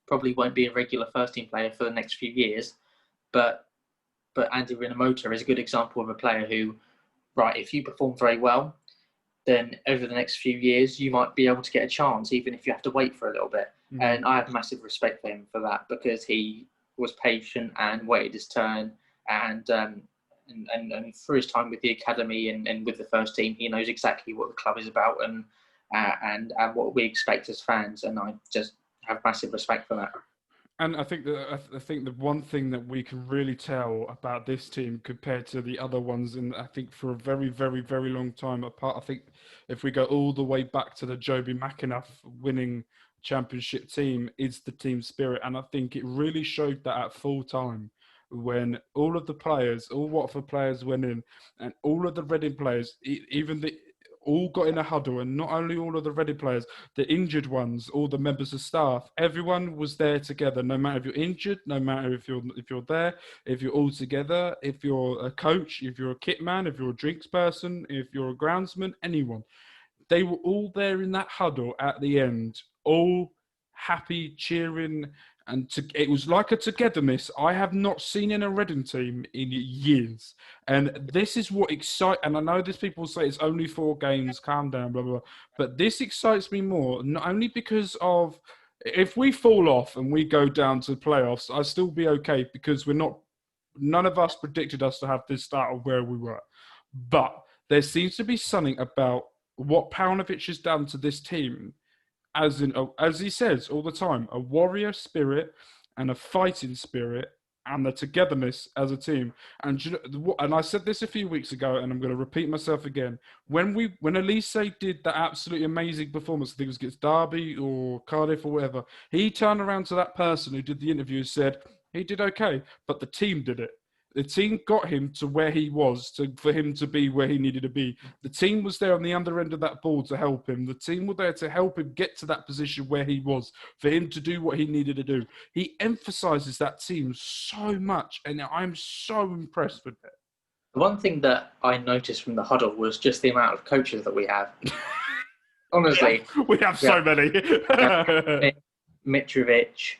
probably won't be a regular first team player for the next few years. But Andy Rinomota is a good example of a player who, if you perform very well, then over the next few years, you might be able to get a chance, even if you have to wait for a little bit. And I have massive respect for him for that, because he was patient and waited his turn. And for his time with the academy and with the first team, he knows exactly what the club is about and what we expect as fans. And I just have massive respect for that. And I think the one thing that we can really tell about this team compared to the other ones, and I think for a very, very, very long time apart, I think if we go all the way back to the Joby McAnuff winning championship team, is the team spirit. And I think it really showed that at full time when all of the players, all Watford players went in, and all of the Reading players, all got in a huddle, and not only all of the Reading players, the injured ones, all the members of staff, everyone was there together. No matter if you're injured, no matter if you're there, if you're all together, if you're a coach, if you're a kit man, if you're a drinks person, if you're a groundsman, anyone, they were all there in that huddle at the end, all happy, cheering, and it was like a togetherness I have not seen in a Reading team in years. And this is what excites, and I know there's people say it's only 4 games, calm down, blah, blah, blah. But this excites me more, not only because of, if we fall off and we go down to the playoffs, I'll still be okay, because none of us predicted us to have this start of where we were. But there seems to be something about what Paunovic has done to this team, as he says all the time, a warrior spirit and a fighting spirit and the togetherness as a team. And I said this a few weeks ago, and I'm going to repeat myself again. When Elise did that absolutely amazing performance, I think it was against Derby or Cardiff or whatever, he turned around to that person who did the interview and said, he did okay, but the team did it. The team got him to where he was, for him to be where he needed to be. The team was there on the other end of that ball to help him. The team were there to help him get to that position where he was, for him to do what he needed to do. He emphasises that team so much, and I'm so impressed with it. The one thing that I noticed from the huddle was just the amount of coaches that we have. Honestly. We have so many. Mitrovic,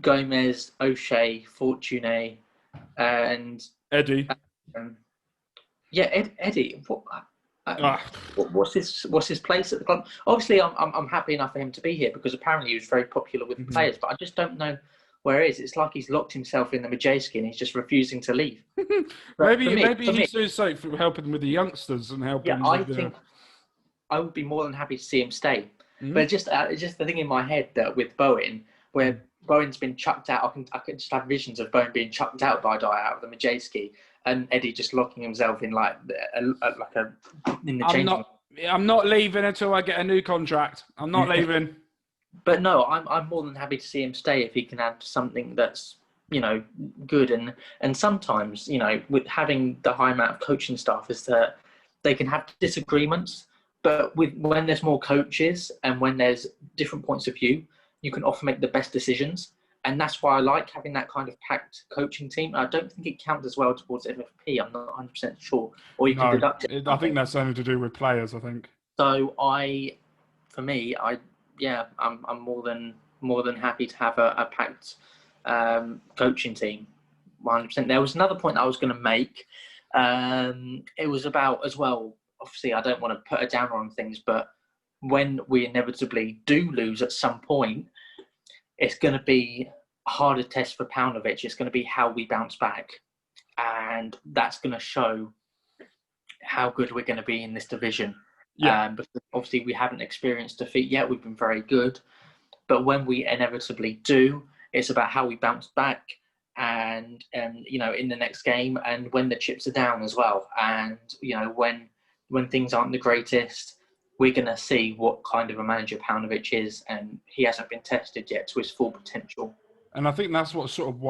Gomez, O'Shea, Fortuné, and Eddie. Eddie. What's his place at the club? Obviously, I'm happy enough for him to be here because apparently he was very popular with the players, but I just don't know where he is. It's like he's locked himself in the Majeski and he's just refusing to leave. maybe he's doing something for helping with the youngsters and helping. Yeah, I think I would be more than happy to see him stay. But just the thing in my head that with Bowen, where Bowen's been chucked out, I can just have visions of Bowen being chucked out by Dyer out of the Majeski, and Eddie just locking himself in in the changing room. I'm not leaving until I get a new contract. I'm not leaving. But no, I'm more than happy to see him stay if he can add something that's good. And sometimes with having the high amount of coaching staff is that they can have disagreements. But when there's more coaches and when there's different points of view, you can often make the best decisions. And that's why I like having that kind of packed coaching team. I don't think it counts as well towards FFP. I'm not 100% sure. Or you can deduct it. I think that's something to do with players, I think. So I'm more than happy to have a packed coaching team, 100%. There was another point I was going to make. It was about as well. Obviously, I don't want to put a downer on things, but when we inevitably do lose at some point, it's going to be a harder test for Paunovic. It's going to be how we bounce back, and that's going to show how good we're going to be in this division. Yeah. Because obviously we haven't experienced defeat yet. We've been very good. But when we inevitably do, it's about how we bounce back and in the next game and when the chips are down as well. And, when things aren't the greatest, we're going to see what kind of a manager Paunovic is. And he hasn't been tested yet to his full potential. And I think that's what's sort of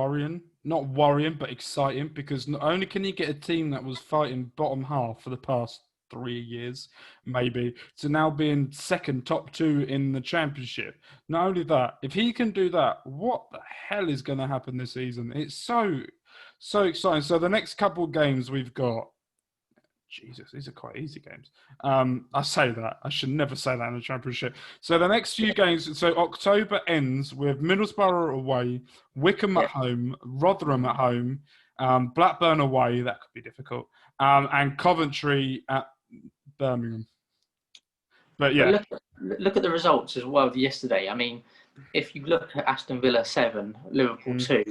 not worrying, but exciting, because not only can you get a team that was fighting bottom half for the past 3 years, maybe, to now being second, top two in the championship. Not only that, if he can do that, what the hell is going to happen this season? It's so exciting. So the next couple of games we've got, Jesus, these are quite easy games. I say that. I should never say that in a championship. So the next few games, so October ends with Middlesbrough away, Wickham at home, Rotherham at home, Blackburn away, that could be difficult, and Coventry at Birmingham. But yeah. But look at the results as well yesterday. I mean, if you look at Aston Villa 7, Liverpool 2,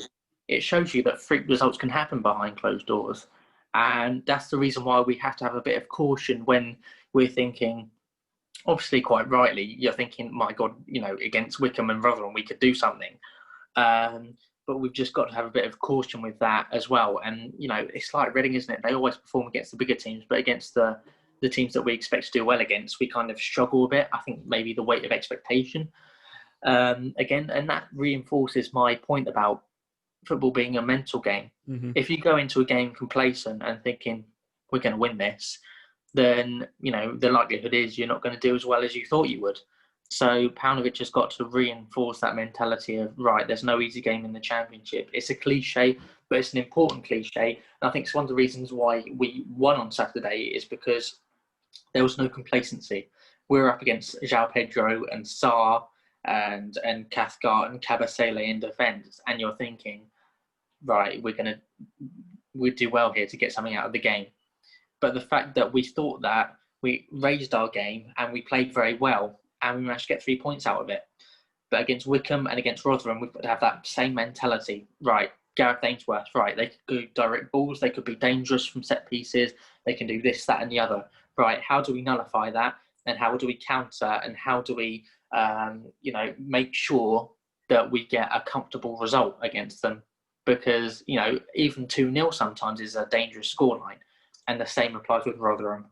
it shows you that freak results can happen behind closed doors. And that's the reason why we have to have a bit of caution when we're thinking, obviously quite rightly, you're thinking, my God, against Wickham and Rotherham, we could do something. But we've just got to have a bit of caution with that as well. And, it's like Reading, isn't it? They always perform against the bigger teams, but against the teams that we expect to do well against, we kind of struggle a bit. I think maybe the weight of expectation again, and that reinforces my point about football being a mental game. If you go into a game complacent and thinking we're going to win this, then the likelihood is you're not going to do as well as you thought you would. So Paunovic has got to reinforce that mentality of, right, there's no easy game in the championship. It's a cliche, but it's an important cliche. And I think it's one of the reasons why we won on Saturday is because there was no complacency. We were up against João Pedro and Sarr and Cathcart and Cabasele in defence, and you're thinking, right, we'd do well here to get something out of the game. But the fact that we thought that, we raised our game and we played very well and we managed to get 3 points out of it. But against Wickham and against Rotherham, we've got to have that same mentality. Right, Gareth Ainsworth, right, they could go direct balls, they could be dangerous from set pieces, they can do this, that and the other. Right, how do we nullify that? And how do we counter? And how do we, make sure that we get a comfortable result against them? Because, even 2-0 sometimes is a dangerous scoreline. And the same applies with Rotherham.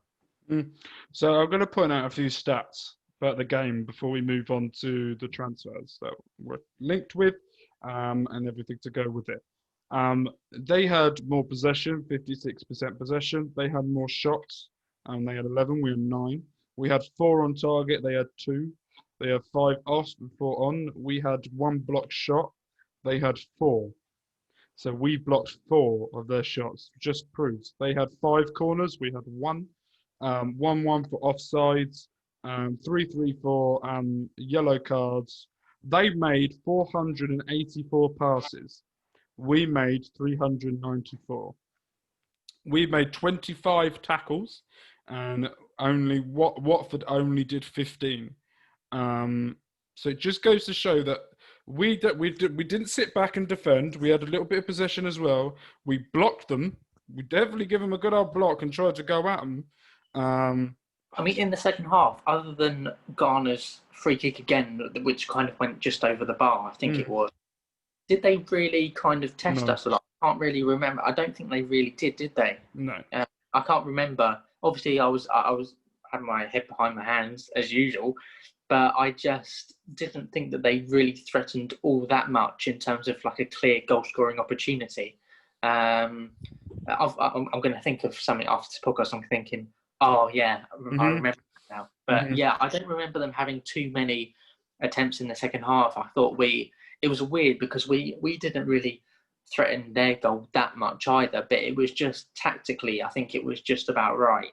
So I'm going to point out a few stats about the game before we move on to the transfers that we're linked with and everything to go with it. They had more possession, 56% possession. They had more shots, and they had 11. We had 9. We had 4 on target. They had 2. They had 5 off and 4 on. We had 1 blocked shot. They had 4. So we blocked 4 of their shots. Just proves they had 5 corners. We had 1. 1-1 for offsides. 3-3 for yellow cards. They made 484 passes. We made 394. We made 25 tackles, and only Watford only did 15. So it just goes to show that we didn't sit back and defend. We had a little bit of possession as well. We blocked them. We definitely give them a good old block and tried to go at them. I mean, in the second half, other than Garner's free kick again, which kind of went just over the bar, I think it was, did they really kind of test us a lot? I can't really remember. I don't think they really did they? No. I can't remember. Obviously, I was had my head behind my hands as usual, but I just didn't think that they really threatened all that much in terms of like a clear goal scoring opportunity. I'm going to think of something after this podcast. I'm thinking, oh yeah, I remember now. But yeah, I don't remember them having too many attempts in the second half. I thought it was weird because we didn't really threaten their goal that much either, but it was just tactically, I think it was just about right.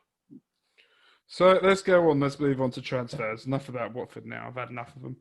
So let's go on. Let's move on to transfers. Enough about Watford now. I've had enough of them.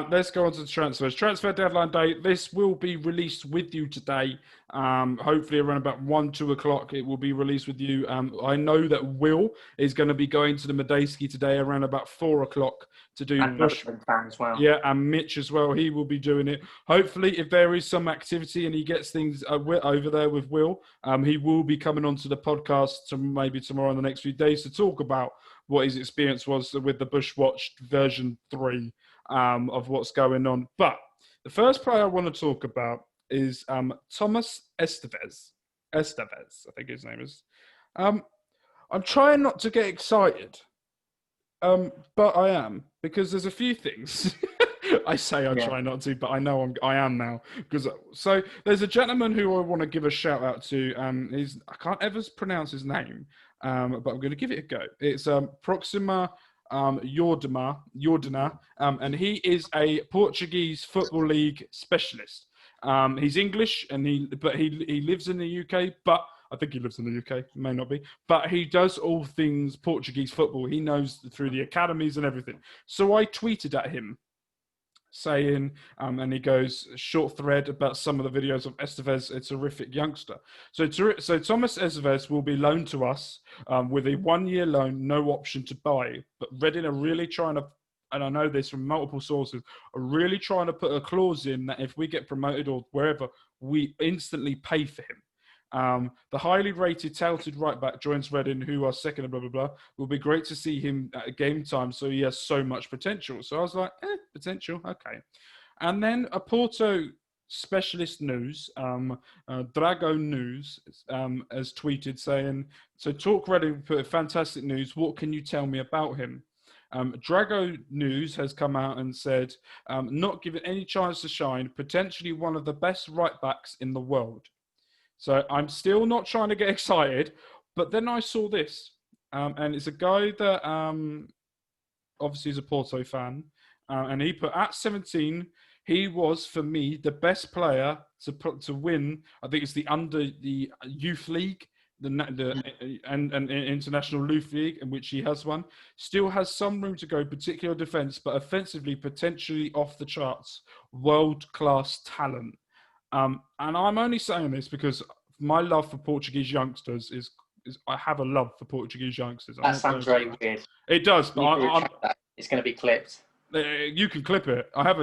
Let's go on to the transfers. Transfer deadline day. This will be released with you today. Hopefully around about 1-2 o'clock it will be released with you. I know that Will is going to be going to the Medeski today around about 4 o'clock to do Bush fan as well. Yeah, and Mitch as well. He will be doing it. Hopefully, if there is some activity and he gets things over there with Will, he will be coming onto the podcast maybe tomorrow in the next few days to talk about what his experience was with the Bushwatch version 3 of what's going on. But the first player I want to talk about is Thomas Estevez. Estevez, I think his name is. I'm trying not to get excited, but I am, because there's a few things. I say I try not to, but I know I am now. So there's a gentleman who I want to give a shout out to. I can't ever pronounce his name, but I'm going to give it a go. It's Proxima Jordana, and he is a Portuguese Football League specialist. He's English, but he lives in the UK, but I think he lives in the UK, may not be, but he does all things Portuguese football. He knows through the academies and everything. So I tweeted at him saying, and he goes, short thread about some of the videos of Estevez, a terrific youngster. So Thomas Estevez will be loaned to us with a 1-year loan, no option to buy. But Reading are really trying to, and I know this from multiple sources, are really trying to put a clause in that if we get promoted or wherever, we instantly pay for him. The highly rated, touted right back joins Reading, who are second and blah, blah, blah. Will be great to see him at game time, so he has so much potential. So I was like, potential, okay. And then a Porto specialist news, Drago News, has tweeted saying, so Talk Reading put fantastic news. What can you tell me about him? Drago News has come out and said, not given any chance to shine, potentially one of the best right backs in the world. So I'm still not trying to get excited, but then I saw this, and it's a guy that obviously is a Porto fan, and he put at 17, he was for me the best player to win. I think it's the youth league, and international youth league, in which he has won. Still has some room to go, particularly defence, but offensively potentially off the charts. World-class talent. And I'm only saying this because my love for Portuguese youngsters is I have a love for Portuguese youngsters. That sounds very weird. It does, but it's going to be clipped. You can clip it. I have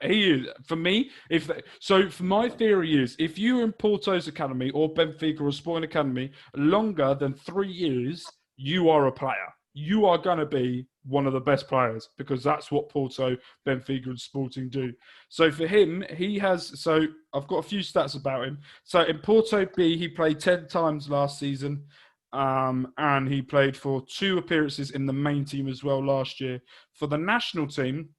he is, for me, for my theory is, if you're in Porto's academy or Benfica or Sporting Academy longer than 3 years, you are a player. You are going to be one of the best players, because that's what Porto, Benfica and Sporting do. So for him, I've got a few stats about him. So in Porto B, he played 10 times last season, and he played for 2 appearances in the main team as well last year. For the national team,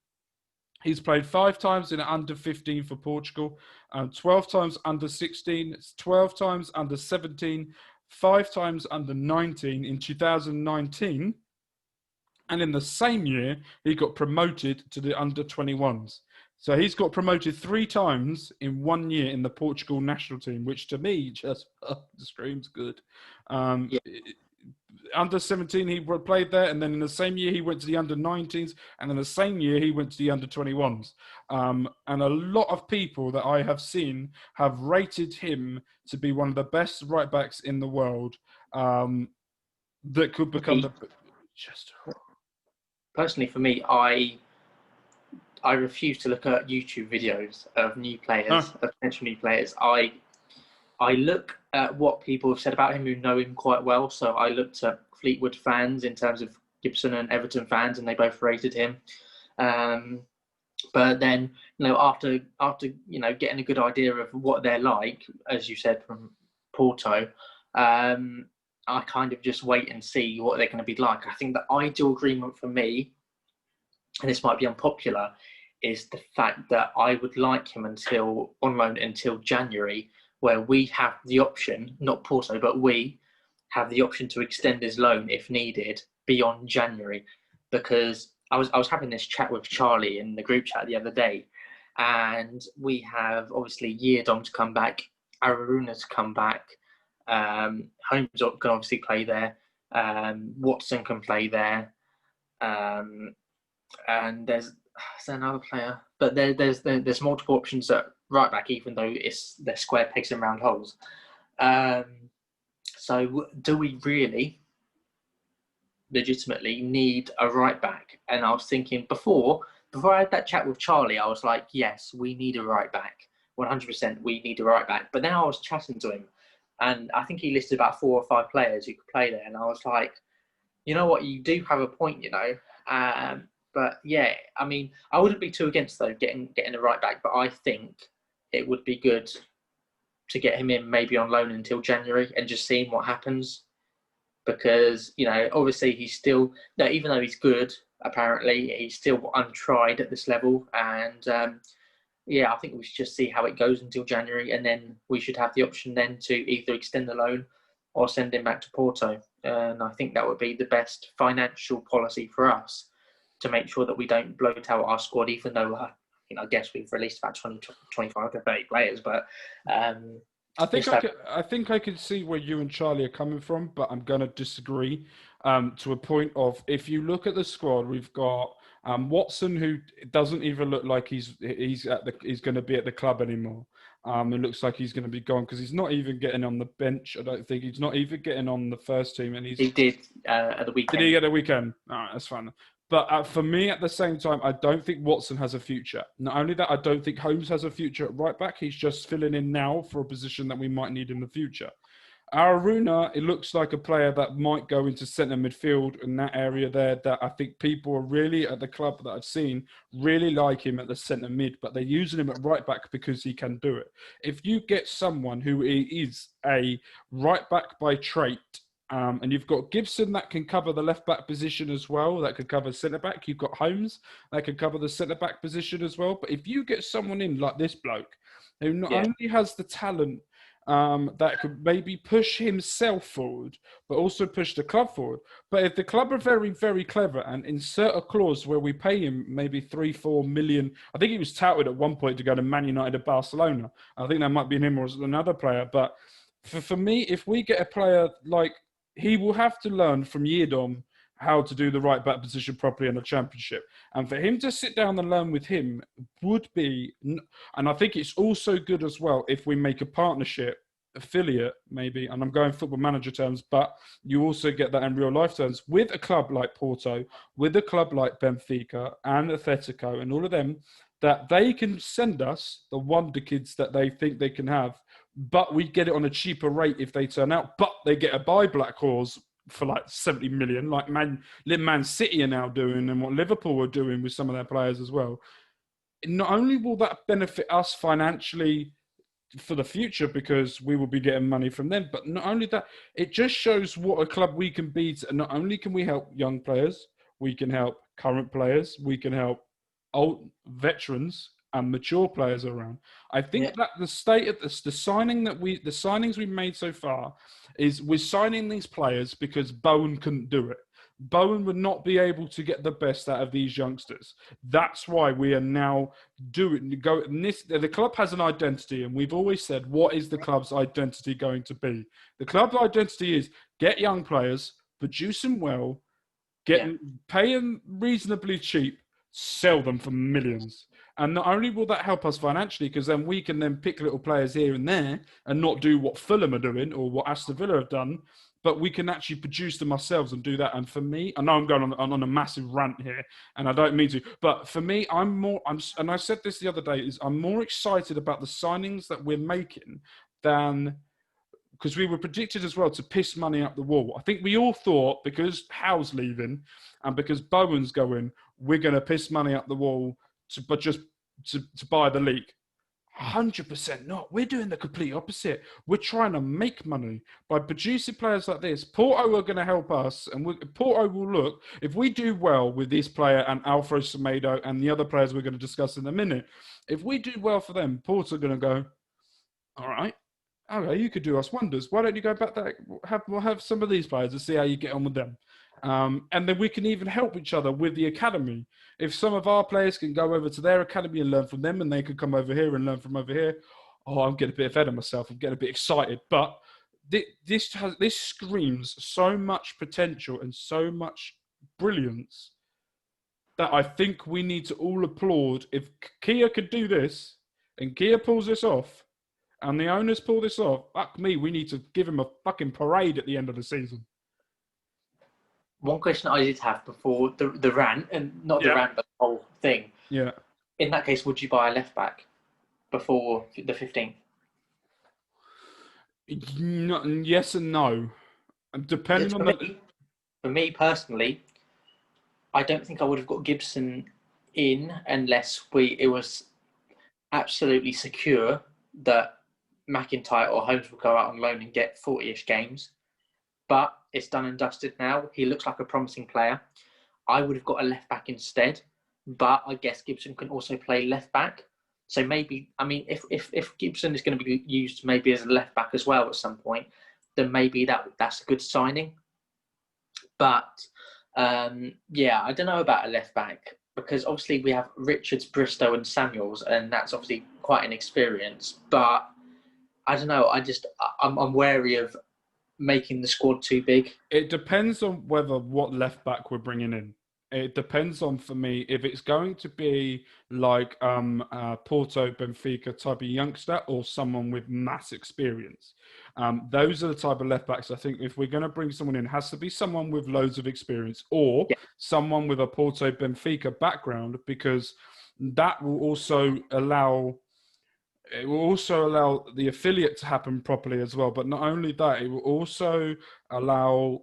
He's played 5 times in under 15 for Portugal, 12 times under 16, 12 times under 17, 5 times under 19 in 2019. And in the same year, he got promoted to the under 21s. So he's got promoted 3 times in 1 year in the Portugal national team, which to me just screams good. Yeah. Under 17, he played there, and then in the same year, he went to the under 19s, and in the same year, he went to the under 21s. And a lot of people that I have seen have rated him to be one of the best right backs in the world, that could become Personally, for me, I refuse to look at YouTube videos of new players, of potential new players. I look at what people have said about him who know him quite well. So I looked at Fleetwood fans in terms of Gibson and Everton fans, and they both rated him. But then, after getting a good idea of what they're like, as you said from Porto, I kind of just wait and see what they're going to be like. I think the ideal agreement for me, and this might be unpopular, is the fact that I would like him on loan until January, where we have the option, not Porto, but we have the option to extend his loan if needed beyond January. Because I was having this chat with Charlie in the group chat the other day, and we have obviously Yiadom to come back, Aruna to come back, Holmes can obviously play there, Watson can play there, and there's another player, but there's multiple options at right back, even though they're square pegs and round holes. So do we really legitimately need a right back? And I was thinking before I had that chat with Charlie, I was like, yes, we need a right back, 100%. We need a right back. But then I was chatting to him, and I think he listed about 4 or 5 players who could play there, and I was like, you know what, you do have a point, But yeah, I mean, I wouldn't be too against though getting a right back, but I think it would be good to get him in maybe on loan until January and just seeing what happens. Because obviously he's still, even though he's good, apparently he's still untried at this level, and I think we should just see how it goes until January, and then we should have the option then to either extend the loan or send him back to Porto. And I think that would be the best financial policy for us, to make sure that we don't bloat out our squad, even though, I guess we've released about 20, 25 to 30 players. But I think I can see where you and Charlie are coming from, but I'm going to disagree to a point of, if you look at the squad, we've got Watson, who doesn't even look like he's going to be at the club anymore. It looks like he's going to be gone because he's not even getting on the bench. I don't think he's not even getting on the first team. And he did at the weekend. Did he get a weekend? All right, that's fine. But for me, at the same time, I don't think Watson has a future. Not only that, I don't think Holmes has a future at right back. He's just filling in now for a position that we might need in the future. Aruna, it looks like a player that might go into centre midfield in that area there, that I think people are really, at the club that I've seen, really like him at the centre mid, but they're using him at right back because he can do it. If you get someone who is a right back by trait, and you've got Gibson that can cover the left-back position as well, that could cover centre-back. You've got Holmes that can cover the centre-back position as well. But if you get someone in like this bloke, who not only has the talent that could maybe push himself forward, but also push the club forward. But if the club are very, very clever and insert a clause where we pay him maybe 3-4 million, I think he was touted at one point to go to Man United or Barcelona. I think that might be him or another player. But for me, if we get a player like, he will have to learn from Yiadom how to do the right back position properly in the Championship. And for him to sit down and learn with him would be, and I think it's also good as well if we make a partnership, affiliate maybe, and I'm going Football Manager terms, but you also get that in real life terms, with a club like Porto, with a club like Benfica and Atletico and all of them, that they can send us the wonder kids that they think they can have, but we get it on a cheaper rate if they turn out, but they get a buy black clause for like 70 million, like Man City are now doing and what Liverpool are doing with some of their players as well. Not only will that benefit us financially for the future because we will be getting money from them, but not only that, it just shows what a club we can be. Not only can we help young players, we can help current players, we can help old veterans and mature players around. I think that the state of the signings we made so far is we're signing these players because Bowen couldn't do it. Bowen would not be able to get the best out of these youngsters. That's why we are now the club has an identity, and we've always said, what is the club's identity going to be? The club's identity is get young players, produce them well, pay them reasonably cheap, sell them for millions. And not only will that help us financially, because then we can then pick little players here and there and not do what Fulham are doing or what Aston Villa have done, but we can actually produce them ourselves and do that. And for me, I know I'm going on a massive rant here, and I don't mean to, but for me, and I said this the other day, is I'm more excited about the signings that we're making than, because we were predicted as well to piss money up the wall. I think we all thought because Howe's leaving and because Bowen's going, we're going to piss money up the wall to buy the league. 100% not. We're doing the complete opposite. We're trying to make money by producing players like this. Porto are going to help us, and Porto will look, if we do well with this player and Alfredo Semedo and the other players we're going to discuss in a minute, if we do well for them, Porto are going to go, all right, okay, you could do us wonders. Why don't you go back there, have some of these players and see how you get on with them? And then we can even help each other with the academy. If some of our players can go over to their academy and learn from them, and they could come over here and learn from over here, I'm getting a bit ahead of myself. I'm getting a bit excited. But this screams so much potential and so much brilliance that I think we need to all applaud. If Kia could do this and Kia pulls this off and the owners pull this off, fuck me, we need to give him a fucking parade at the end of the season. One question I did have before the rant, and not the rant, but the whole thing. Yeah. In that case, would you buy a left back before the 15th? Yes and no. Depending on for me personally, I don't think I would have got Gibson in unless it was absolutely secure that McIntyre or Holmes will go out on loan and get 40-ish games. But it's done and dusted now. He looks like a promising player. I would have got a left back instead, but I guess Gibson can also play left back. So maybe, I mean, if Gibson is going to be used maybe as a left back as well at some point, then maybe that's a good signing. But I don't know about a left back, because obviously we have Richards, Bristow and Samuels, and that's obviously quite an experience. But I don't know. I'm wary of making the squad too big. It depends on what left back we're bringing in. It depends on, for me, if it's going to be like Porto, Benfica type of youngster or someone with mass experience. Those are the type of left backs I think if we're going to bring someone in, it has to be someone with loads of experience or someone with a Porto, Benfica background, because that will also allow the affiliate to happen properly as well. But not only that, it will also allow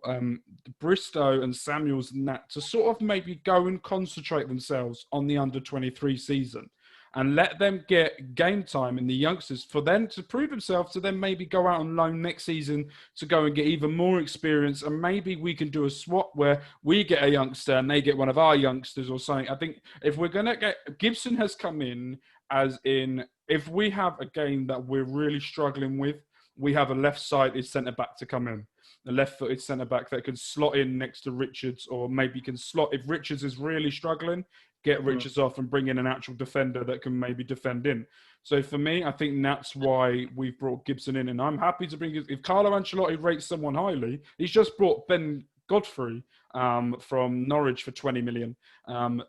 Bristow and Samuels and that to sort of maybe go and concentrate themselves on the under-23 season and let them get game time in the youngsters for them to prove themselves, to then maybe go out on loan next season to go and get even more experience. And maybe we can do a swap where we get a youngster and they get one of our youngsters or something. I think if we're going to get... Gibson has come in as in... If we have a game that we're really struggling with, we have a left-sided centre-back to come in. A left-footed centre-back that can slot in next to Richards, or maybe can slot... If Richards is really struggling, get Richards off and bring in an actual defender that can maybe defend in. So for me, I think that's why we've brought Gibson in. And I'm happy to bring... If Carlo Ancelotti rates someone highly, he's just brought Ben Godfrey from Norwich for 20 million.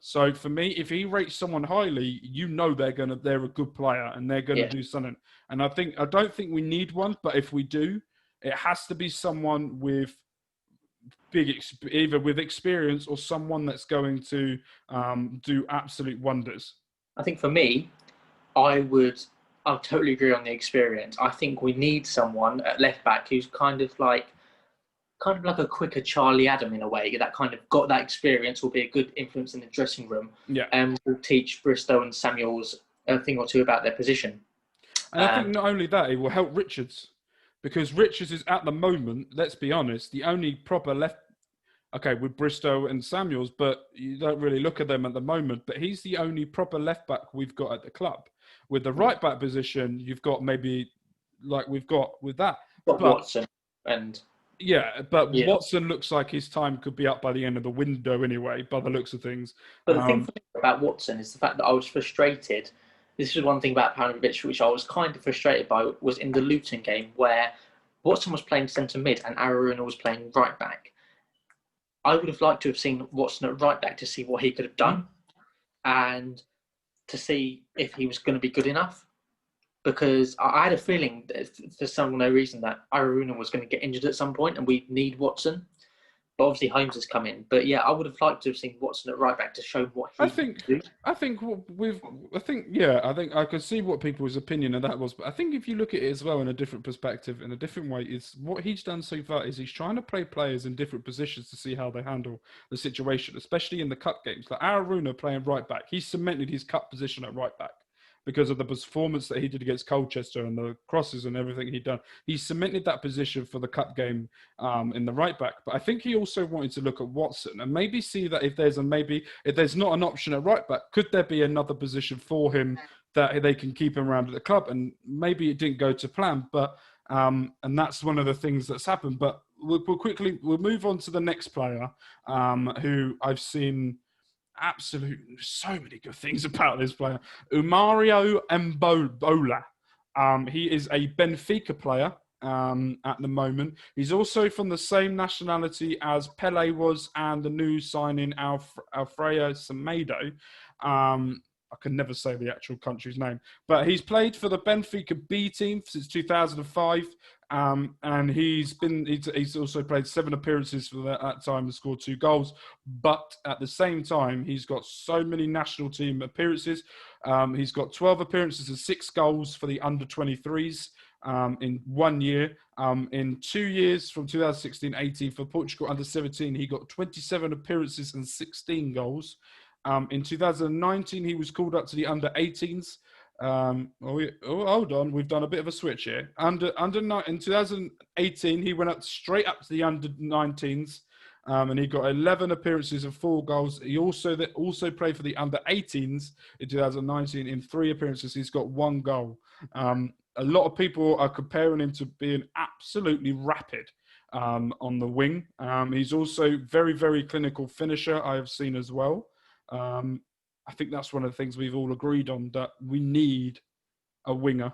So for me, if he rates someone highly, you know they're a good player and they're gonna do something. And I don't think we need one, but if we do, it has to be someone with either with experience or someone that's going to do absolute wonders. I think for me, I'll totally agree on the experience. I think we need someone at left back who's kind of like a quicker Charlie Adam in a way, that kind of got that experience, will be a good influence in the dressing room, and will teach Bristow and Samuels a thing or two about their position. And I think not only that, it will help Richards, because Richards is at the moment, let's be honest, the only proper left okay, with Bristow and Samuels, but you don't really look at them at the moment. But he's the only proper left back we've got at the club. With the right back position, you've got maybe like we've got with that. Got But Watson and but yeah. Watson looks like his time could be up by the end of the window anyway, by the looks of things. But the thing for me about Watson is the fact that I was frustrated. This is one thing about Paunovic, which I was kind of frustrated by, was in the Luton game where Watson was playing centre mid and Aruna was playing right back. I would have liked to have seen Watson at right back to see what he could have done and to see if he was going to be good enough. Because I had a feeling that for some no reason that Aruna was going to get injured at some point and we need Watson. But obviously Holmes has come in. But yeah, I would have liked to have seen Watson at right back to show what he can do. I think I could see what people's opinion of that was, but I think if you look at it as well in a different perspective, in a different way, is what he's done so far is he's trying to play players in different positions to see how they handle the situation, especially in the cup games. Like Aruna playing right back, he cemented his cup position at right back. Because of the performance that he did against Colchester and the crosses and everything he'd done. He cemented that position for the cup game in the right back. But I think he also wanted to look at Watson and maybe see that if there's not an option at right back, could there be another position for him that they can keep him around at the club? And maybe it didn't go to plan, but and that's one of the things that's happened. But we'll move on to the next player who I've seen absolutely so many good things about this player. Umario Mbola. He is a Benfica player at the moment. He's also from the same nationality as Pele was and the new signing Alfredo Semedo. I can never say the actual country's name, but he's played for the Benfica B team since 2005. And he's also played 7 appearances for that time and scored 2 goals. But at the same time, he's got so many national team appearances. He's got 12 appearances and 6 goals for the under-23s in 1 year. In 2 years, from 2016-18 for Portugal under-17, he got 27 appearances and 16 goals. In 2019, he was called up to the under-18s. Hold on, we've done a bit of a switch here. In 2018, he went up straight up to the under-19s, and he got 11 appearances and 4 goals. He also played for the under-18s in 2019. In 3 appearances, he's got 1 goal. A lot of people are comparing him to being absolutely rapid on the wing. He's also very, very clinical finisher, I have seen as well. I think that's one of the things we've all agreed on, that we need a winger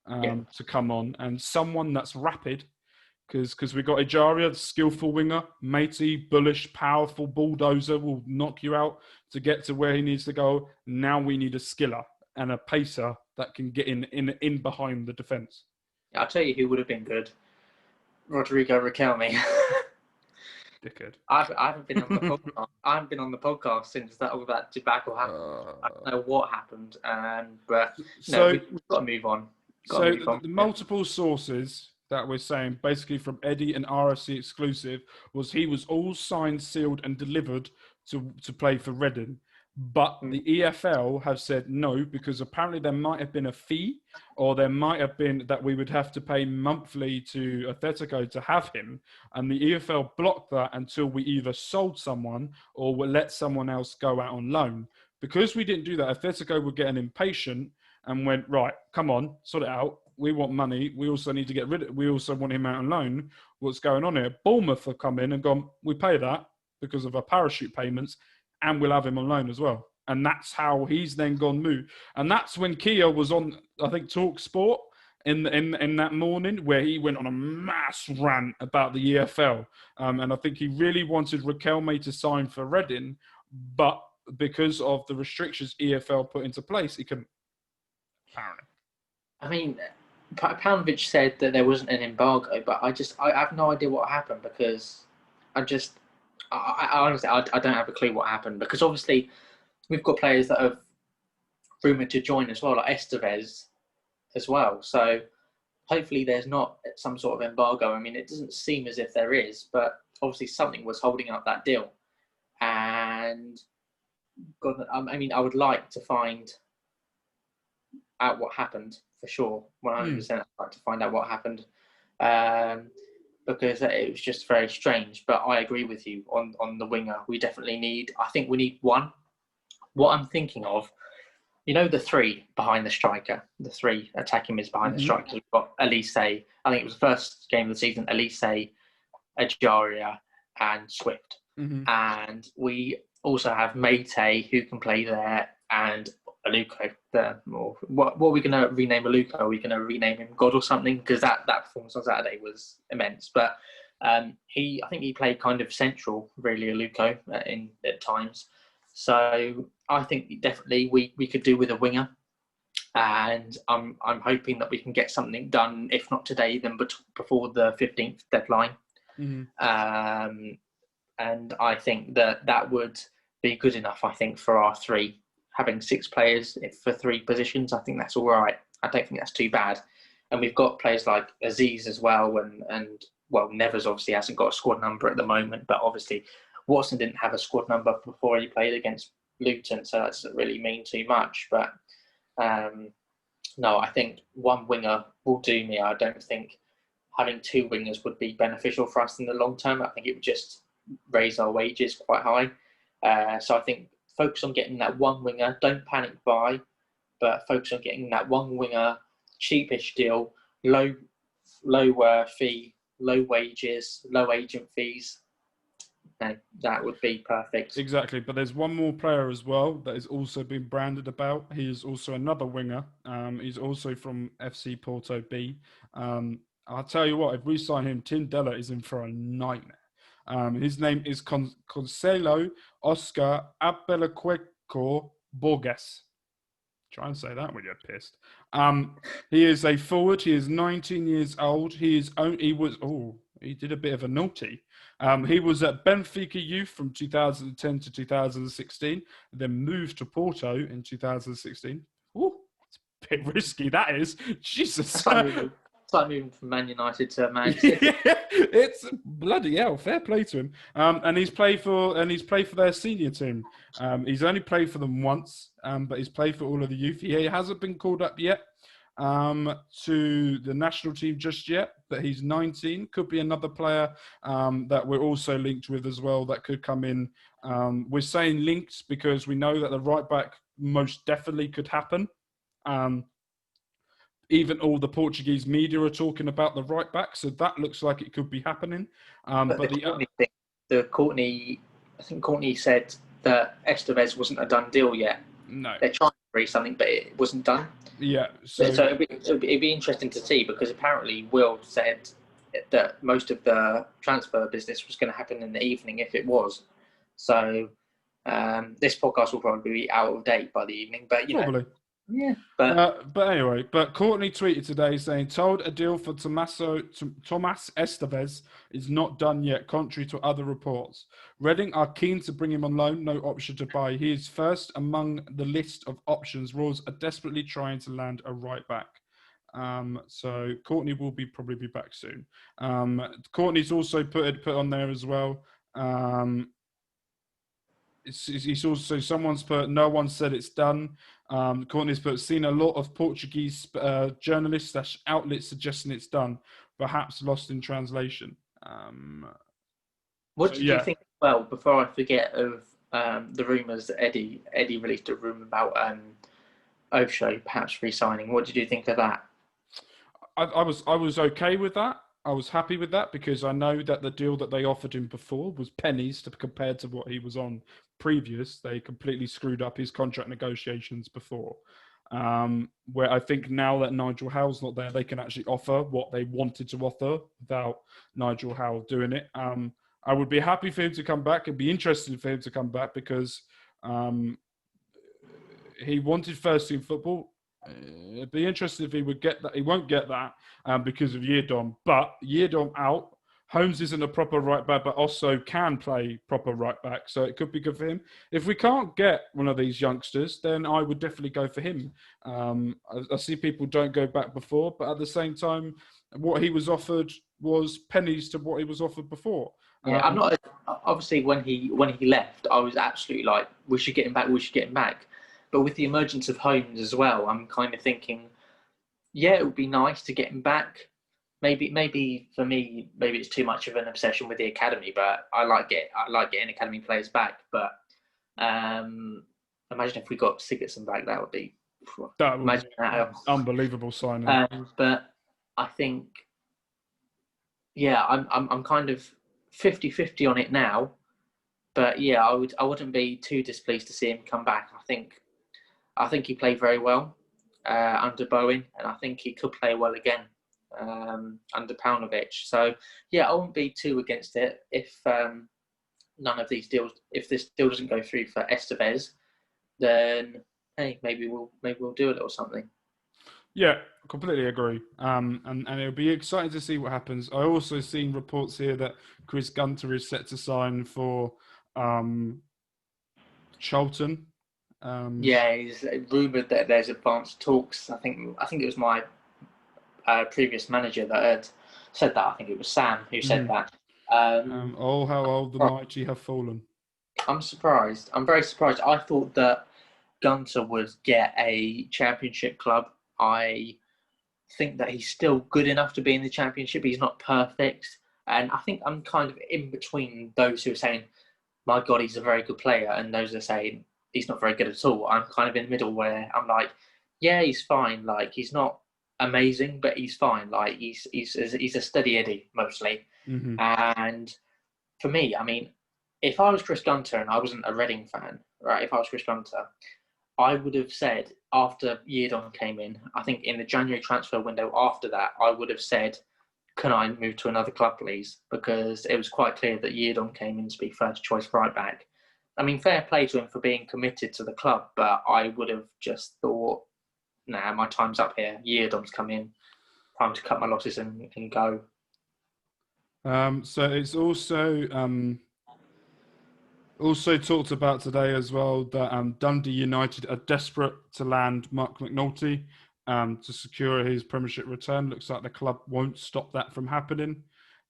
to come on and someone that's rapid, because we got Ejaria, the skillful winger, matey, bullish, powerful bulldozer, will knock you out to get to where he needs to go. Now we need a skiller and a pacer that can get in behind the defence. I'll tell you who would have been good. Rodrigo Riquelme. Dickhead. I haven't been on the podcast. I haven't been on the podcast since all that debacle happened. I don't know what happened, but we've got to move on. The multiple sources that we're saying, basically from Eddie and RFC exclusive, was he was all signed, sealed, and delivered to play for Reading. But the EFL have said no, because apparently there might have been a fee, or there might have been that we would have to pay monthly to Atletico to have him. And the EFL blocked that until we either sold someone or would let someone else go out on loan. Because we didn't do that, Atletico were getting impatient and went, right, come on, sort it out. We want money. We also need to get rid of it. We also want him out on loan. What's going on here? Bournemouth have come in and gone, we pay that because of our parachute payments, and we'll have him on loan as well. And that's how he's then gone move. And that's when Kia was on, I think, Talk Sport in that morning, where he went on a mass rant about the EFL. And I think he really wanted Riquelme to sign for Reading, but because of the restrictions EFL put into place, he couldn't, apparently. I mean, Paunovic said that there wasn't an embargo, but I have no idea what happened, because I honestly don't have a clue what happened, because obviously we've got players that have rumoured to join as well, like Estevez as well. So hopefully there's not some sort of embargo. I mean, it doesn't seem as if there is, but obviously something was holding up that deal. And God, I mean, I would like to find out what happened for sure. 100%. I'd like to find out what happened. But because it was just very strange. But I agree with you on the winger. We definitely need. I think we need one. What I'm thinking of, the three behind the striker, the three attacking mids behind the striker. We've got Elise. I think it was the first game of the season. Elise, Ajaria, and Swift. And we also have Mate, who can play there, and ALUKO. What are we going to rename ALUKO? Are we going to rename him God or something? Because that performance on Saturday was immense. But I think he played kind of central, really, ALUKO at times. So I think definitely we could do with a winger, and I'm hoping that we can get something done, if not today, then before the 15th deadline. And I think that would be good enough. I think for our three, having 6 players for 3 positions, I think that's all right. I don't think that's too bad. And we've got players like Aziz as well, and Nevers obviously hasn't got a squad number at the moment, but obviously Watson didn't have a squad number before he played against Luton, so that doesn't really mean too much. But no, I think one winger will do me. I don't think having 2 wingers would be beneficial for us in the long term. I think it would just raise our wages quite high. So I think focus on getting that one winger. Don't panic buy, but focus on getting that one winger, cheapish deal, low fee, low wages, low agent fees. And that would be perfect. Exactly, but there's one more player as well that is also being branded about. He is also another winger. He's also from FC Porto B. I'll tell you what, if we sign him, Tindella is in for a nightmare. His name is Consuelo Oscar Abelacueco Borges. Try and say that when you're pissed. He is a forward. He is 19 years old. He did a bit of a naughty. He was at Benfica Youth from 2010 to 2016, then moved to Porto in 2016. Ooh, it's a bit risky, that is. Jesus. It's like moving from Man United to Man City. It's bloody hell. Fair play to him. And he's played for their senior team. He's only played for them once, but he's played for all of the youth. He hasn't been called up yet to the national team just yet, but he's 19. Could be another player that we're also linked with as well that could come in. We're saying linked because we know that the right back most definitely could happen. Even all the Portuguese media are talking about the right back, so that looks like it could be happening. But the Courtney I think Courtney said that Estevez wasn't a done deal yet. No. They're trying to agree something, but it wasn't done. Yeah. So it'd be interesting to see, because apparently Will said that most of the transfer business was going to happen in the evening if it was. So this podcast will probably be out of date by the evening, but probably. Yeah, but anyway, Courtney tweeted today saying, told a deal for Tomas Estevez is not done yet, contrary to other reports. Reading are keen to bring him on loan, no option to buy. He is first among the list of options. Royals are desperately trying to land a right back. So Courtney will probably be back soon. Courtney's also put on there as well. It's also, someone's put, no one said it's done. Courtney's put, seen a lot of Portuguese journalists / outlets suggesting it's done, perhaps lost in translation. What did you think? Well, before I forget, of the rumours that Eddie released a rumour about Osho perhaps re-signing. What did you think of that? I was okay with that. I was happy with that, because I know that the deal that they offered him before was pennies compared to what he was on previous. They completely screwed up his contract negotiations before. Where I think now that Nigel Howe's not there, they can actually offer what they wanted to offer without Nigel Howe doing it. I would be happy for him to come back. It'd be interesting for him to come back, because he wanted first team football. It'd be interesting if he would get that. He won't get that because of Yeardom. But Yeardom out. Holmes isn't a proper right back, but also can play proper right back. So it could be good for him. If we can't get one of these youngsters, then I would definitely go for him. I see people don't go back before, but at the same time, what he was offered was pennies to what he was offered before. Yeah, I'm not. Obviously, when he left, I was absolutely like, we should get him back. We should get him back. But with the emergence of Holmes as well, I'm kind of thinking, yeah, it would be nice to get him back. maybe for me, maybe it's too much of an obsession with the academy, but I like getting academy players back. But imagine if we got Sigurdsson back, that would be imagine that. Unbelievable signing. But I think, yeah, I'm kind of 50-50 on it now. But yeah, I wouldn't be too displeased to see him come back. I think he played very well under Bowen, and I think he could play well again under Paunovic. So yeah, I wouldn't be too against it if none of these deals. If this deal doesn't go through for Estevez, then hey, maybe we'll do a little something. Yeah, completely agree. And it'll be exciting to see what happens. I also seen reports here that Chris Gunter is set to sign for Charlton. Yeah, it's rumoured that there's advanced talks. I think it was my previous manager that had said that. I think it was Sam who said that. Oh, how old the mighty have fallen. I'm surprised. I'm very surprised. I thought that Gunter would get a championship club. I think that he's still good enough to be in the championship. He's not perfect. And I think I'm kind of in between those who are saying, my God, he's a very good player, and those that are saying he's not very good at all. I'm kind of in the middle where I'm like, yeah, he's fine. Like, he's not amazing, but he's fine. Like, he's a steady Eddie mostly. Mm-hmm. And for me, I mean, if I was Chris Gunter and I wasn't a Reading fan, right? If I was Chris Gunter, I would have said after Yeardon came in, I think in the January transfer window after that, I would have said, can I move to another club, please? Because it was quite clear that Yeardon came in to be first choice right back. I mean, fair play to him for being committed to the club, but I would have just thought, nah, my time's up here. Yeardon's come in. Time to cut my losses and go. So it's also talked about today as well that Dundee United are desperate to land Mark McNulty to secure his Premiership return. Looks like the club won't stop that from happening.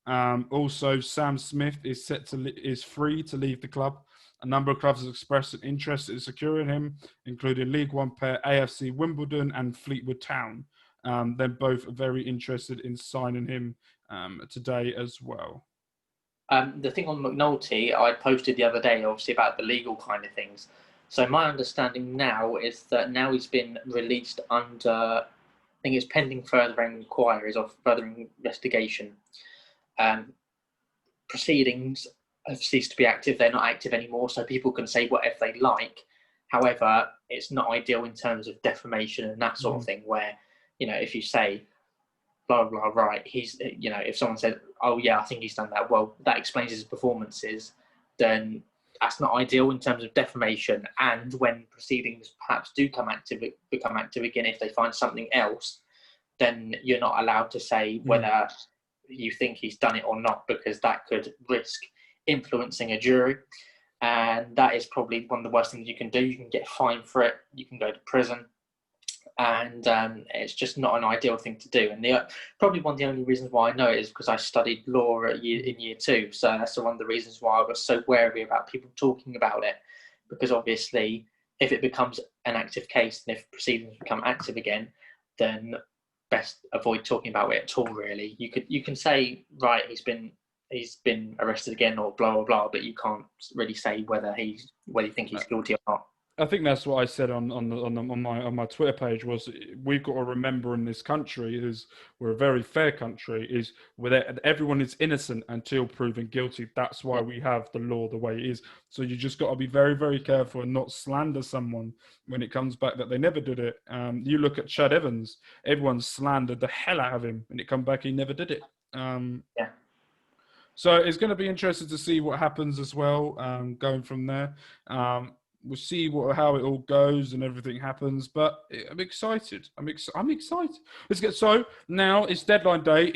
Also, Sam Smith is free to leave the club. A number of clubs have expressed an interest in securing him, including League One pair AFC Wimbledon and Fleetwood Town. They're both very interested in signing him today as well. The thing on McNulty, I posted the other day, obviously, about the legal kind of things. So my understanding now is that now he's been released under, I think it's pending further inquiries or further investigation. Proceedings have ceased to be active. They're not active anymore, so people can say whatever they like. However, it's not ideal in terms of defamation and that sort of thing, where, if you say, blah, blah, right, he's, if someone said, oh, yeah, I think he's done that, well, that explains his performances, then that's not ideal in terms of defamation. And when proceedings perhaps do become active again, if they find something else, then you're not allowed to say whether you think he's done it or not, because that could risk influencing a jury. And that is probably one of the worst things you can do. You can get fined for it. You can go to prison. And it's just not an ideal thing to do. And probably one of the only reasons why I know it is because I studied law in year 2. So that's one of the reasons why I was so wary about people talking about it. Because obviously, if it becomes an active case and if proceedings become active again, then best avoid talking about it at all, really. You can say, right, he's been arrested again or blah, blah, blah, but you can't really say whether you think he's guilty or not. I think that's what I said on my Twitter page was, we've got to remember in this country, we're a very fair country, is where everyone is innocent until proven guilty. That's why we have the law the way it is. So you just got to be very, very careful and not slander someone when it comes back that they never did it. You look at Chad Evans, everyone slandered the hell out of him, and it come back he never did it. So it's going to be interesting to see what happens as well, going from there. We'll see how it all goes and everything happens, but I'm excited. I'm excited. So now it's deadline day.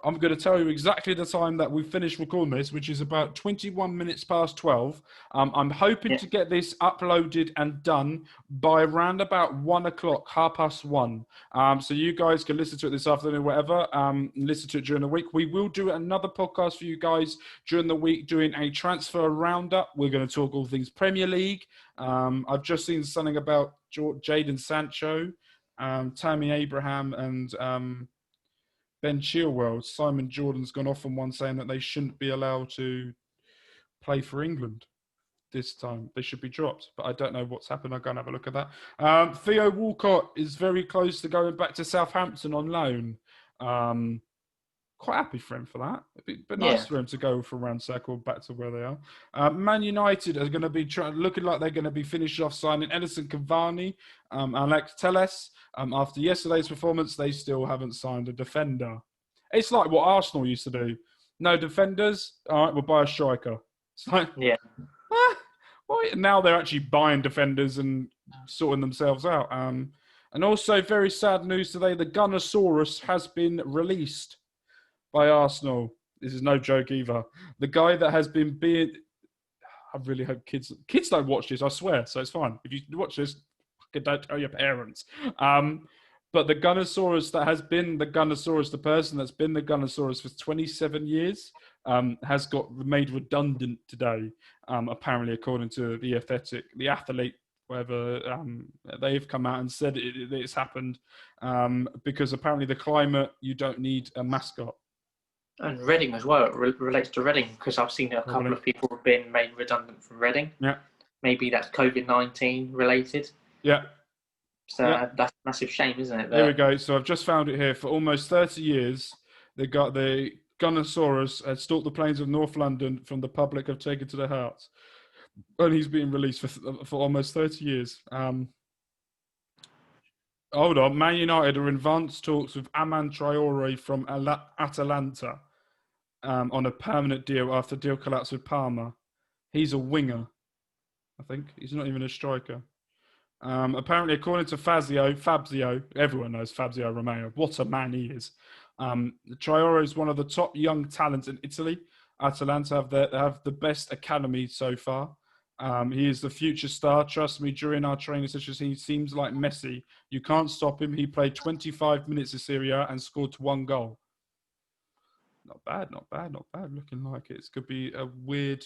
I'm going to tell you exactly the time that we finish recording this, which is about 21 minutes past 12. I'm hoping to get this uploaded and done by around about 1 o'clock, 1:30. So you guys can listen to it this afternoon or whatever, listen to it during the week. We will do another podcast for you guys during the week, doing a transfer roundup. We're going to talk all things Premier League. I've just seen something about Jadon Sancho, Tammy Abraham, and Ben Chilwell, Simon Jordan's gone off on one saying that they shouldn't be allowed to play for England this time. They should be dropped, but I don't know what's happened. I'll go and have a look at that. Theo Walcott is very close to going back to Southampton on loan. Quite happy for him for that. It'd be nice for him to go from round circle back to where they are. Man United are going to be looking like they're going to be finishing off signing Edison Cavani, Alex Telles. After yesterday's performance, they still haven't signed a defender. It's like what Arsenal used to do. No defenders. All right, we'll buy a striker. It's like, well, now they're actually buying defenders and sorting themselves out. And also, very sad news today, the Gunnosaurus has been released by Arsenal. This is no joke either. The guy that has been being... I really hope kids don't watch this, I swear, so it's fine. If you watch this, don't tell your parents. But the Gunnosaurus that has been the Gunnosaurus, the person that's been the Gunnosaurus for 27 years, has got made redundant today, apparently, according to the athlete, whatever, they've come out and said it's happened because apparently the climate, you don't need a mascot. And Reading as well. It relates to Reading because I've seen a couple of people have been made redundant from Reading. Yeah. Maybe that's COVID-19 related. Yeah. So that's a massive shame, isn't it? There we go. So I've just found it here. For almost 30 years, the Gunnosaurus had stalked the plains of North London from the public have taken to their hearts. And he's been released for almost 30 years. Hold on. Man United are in advanced talks with Aman Traore from Atalanta on a permanent deal after deal collapsed with Parma. He's a winger, I think. He's not even a striker. Apparently, according to Fabio, everyone knows Fabio Romeo. What a man he is. Traore is one of the top young talents in Italy. Atalanta have the best academy so far. He is the future star. Trust me, during our training sessions, he seems like Messi. You can't stop him. He played 25 minutes of Serie A and scored 1 goal. Not bad. Looking like it could be a weird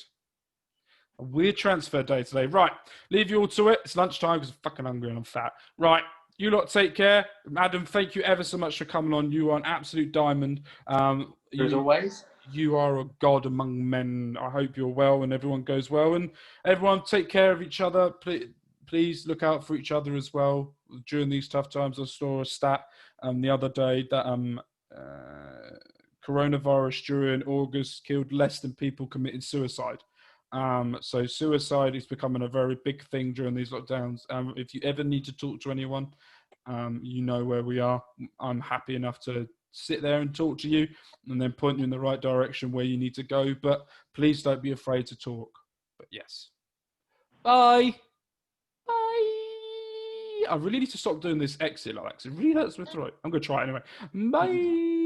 transfer day today. Right, leave you all to it. It's lunchtime because I'm fucking hungry and I'm fat. Right, you lot take care. Adam, thank you ever so much for coming on. You are an absolute diamond. As always. You are a god among men. I hope you're well and everyone goes well. And everyone take care of each other. Please look out for each other as well during these tough times. I saw a stat the other day that coronavirus during August killed less than people committed suicide. So suicide is becoming a very big thing during these lockdowns. If you ever need to talk to anyone, you know where we are. I'm happy enough to sit there and talk to you and then point you in the right direction where you need to go. But please don't be afraid to talk. But yes. Bye. I really need to stop doing this exit like that. It really hurts my throat. I'm going to try it anyway. Bye.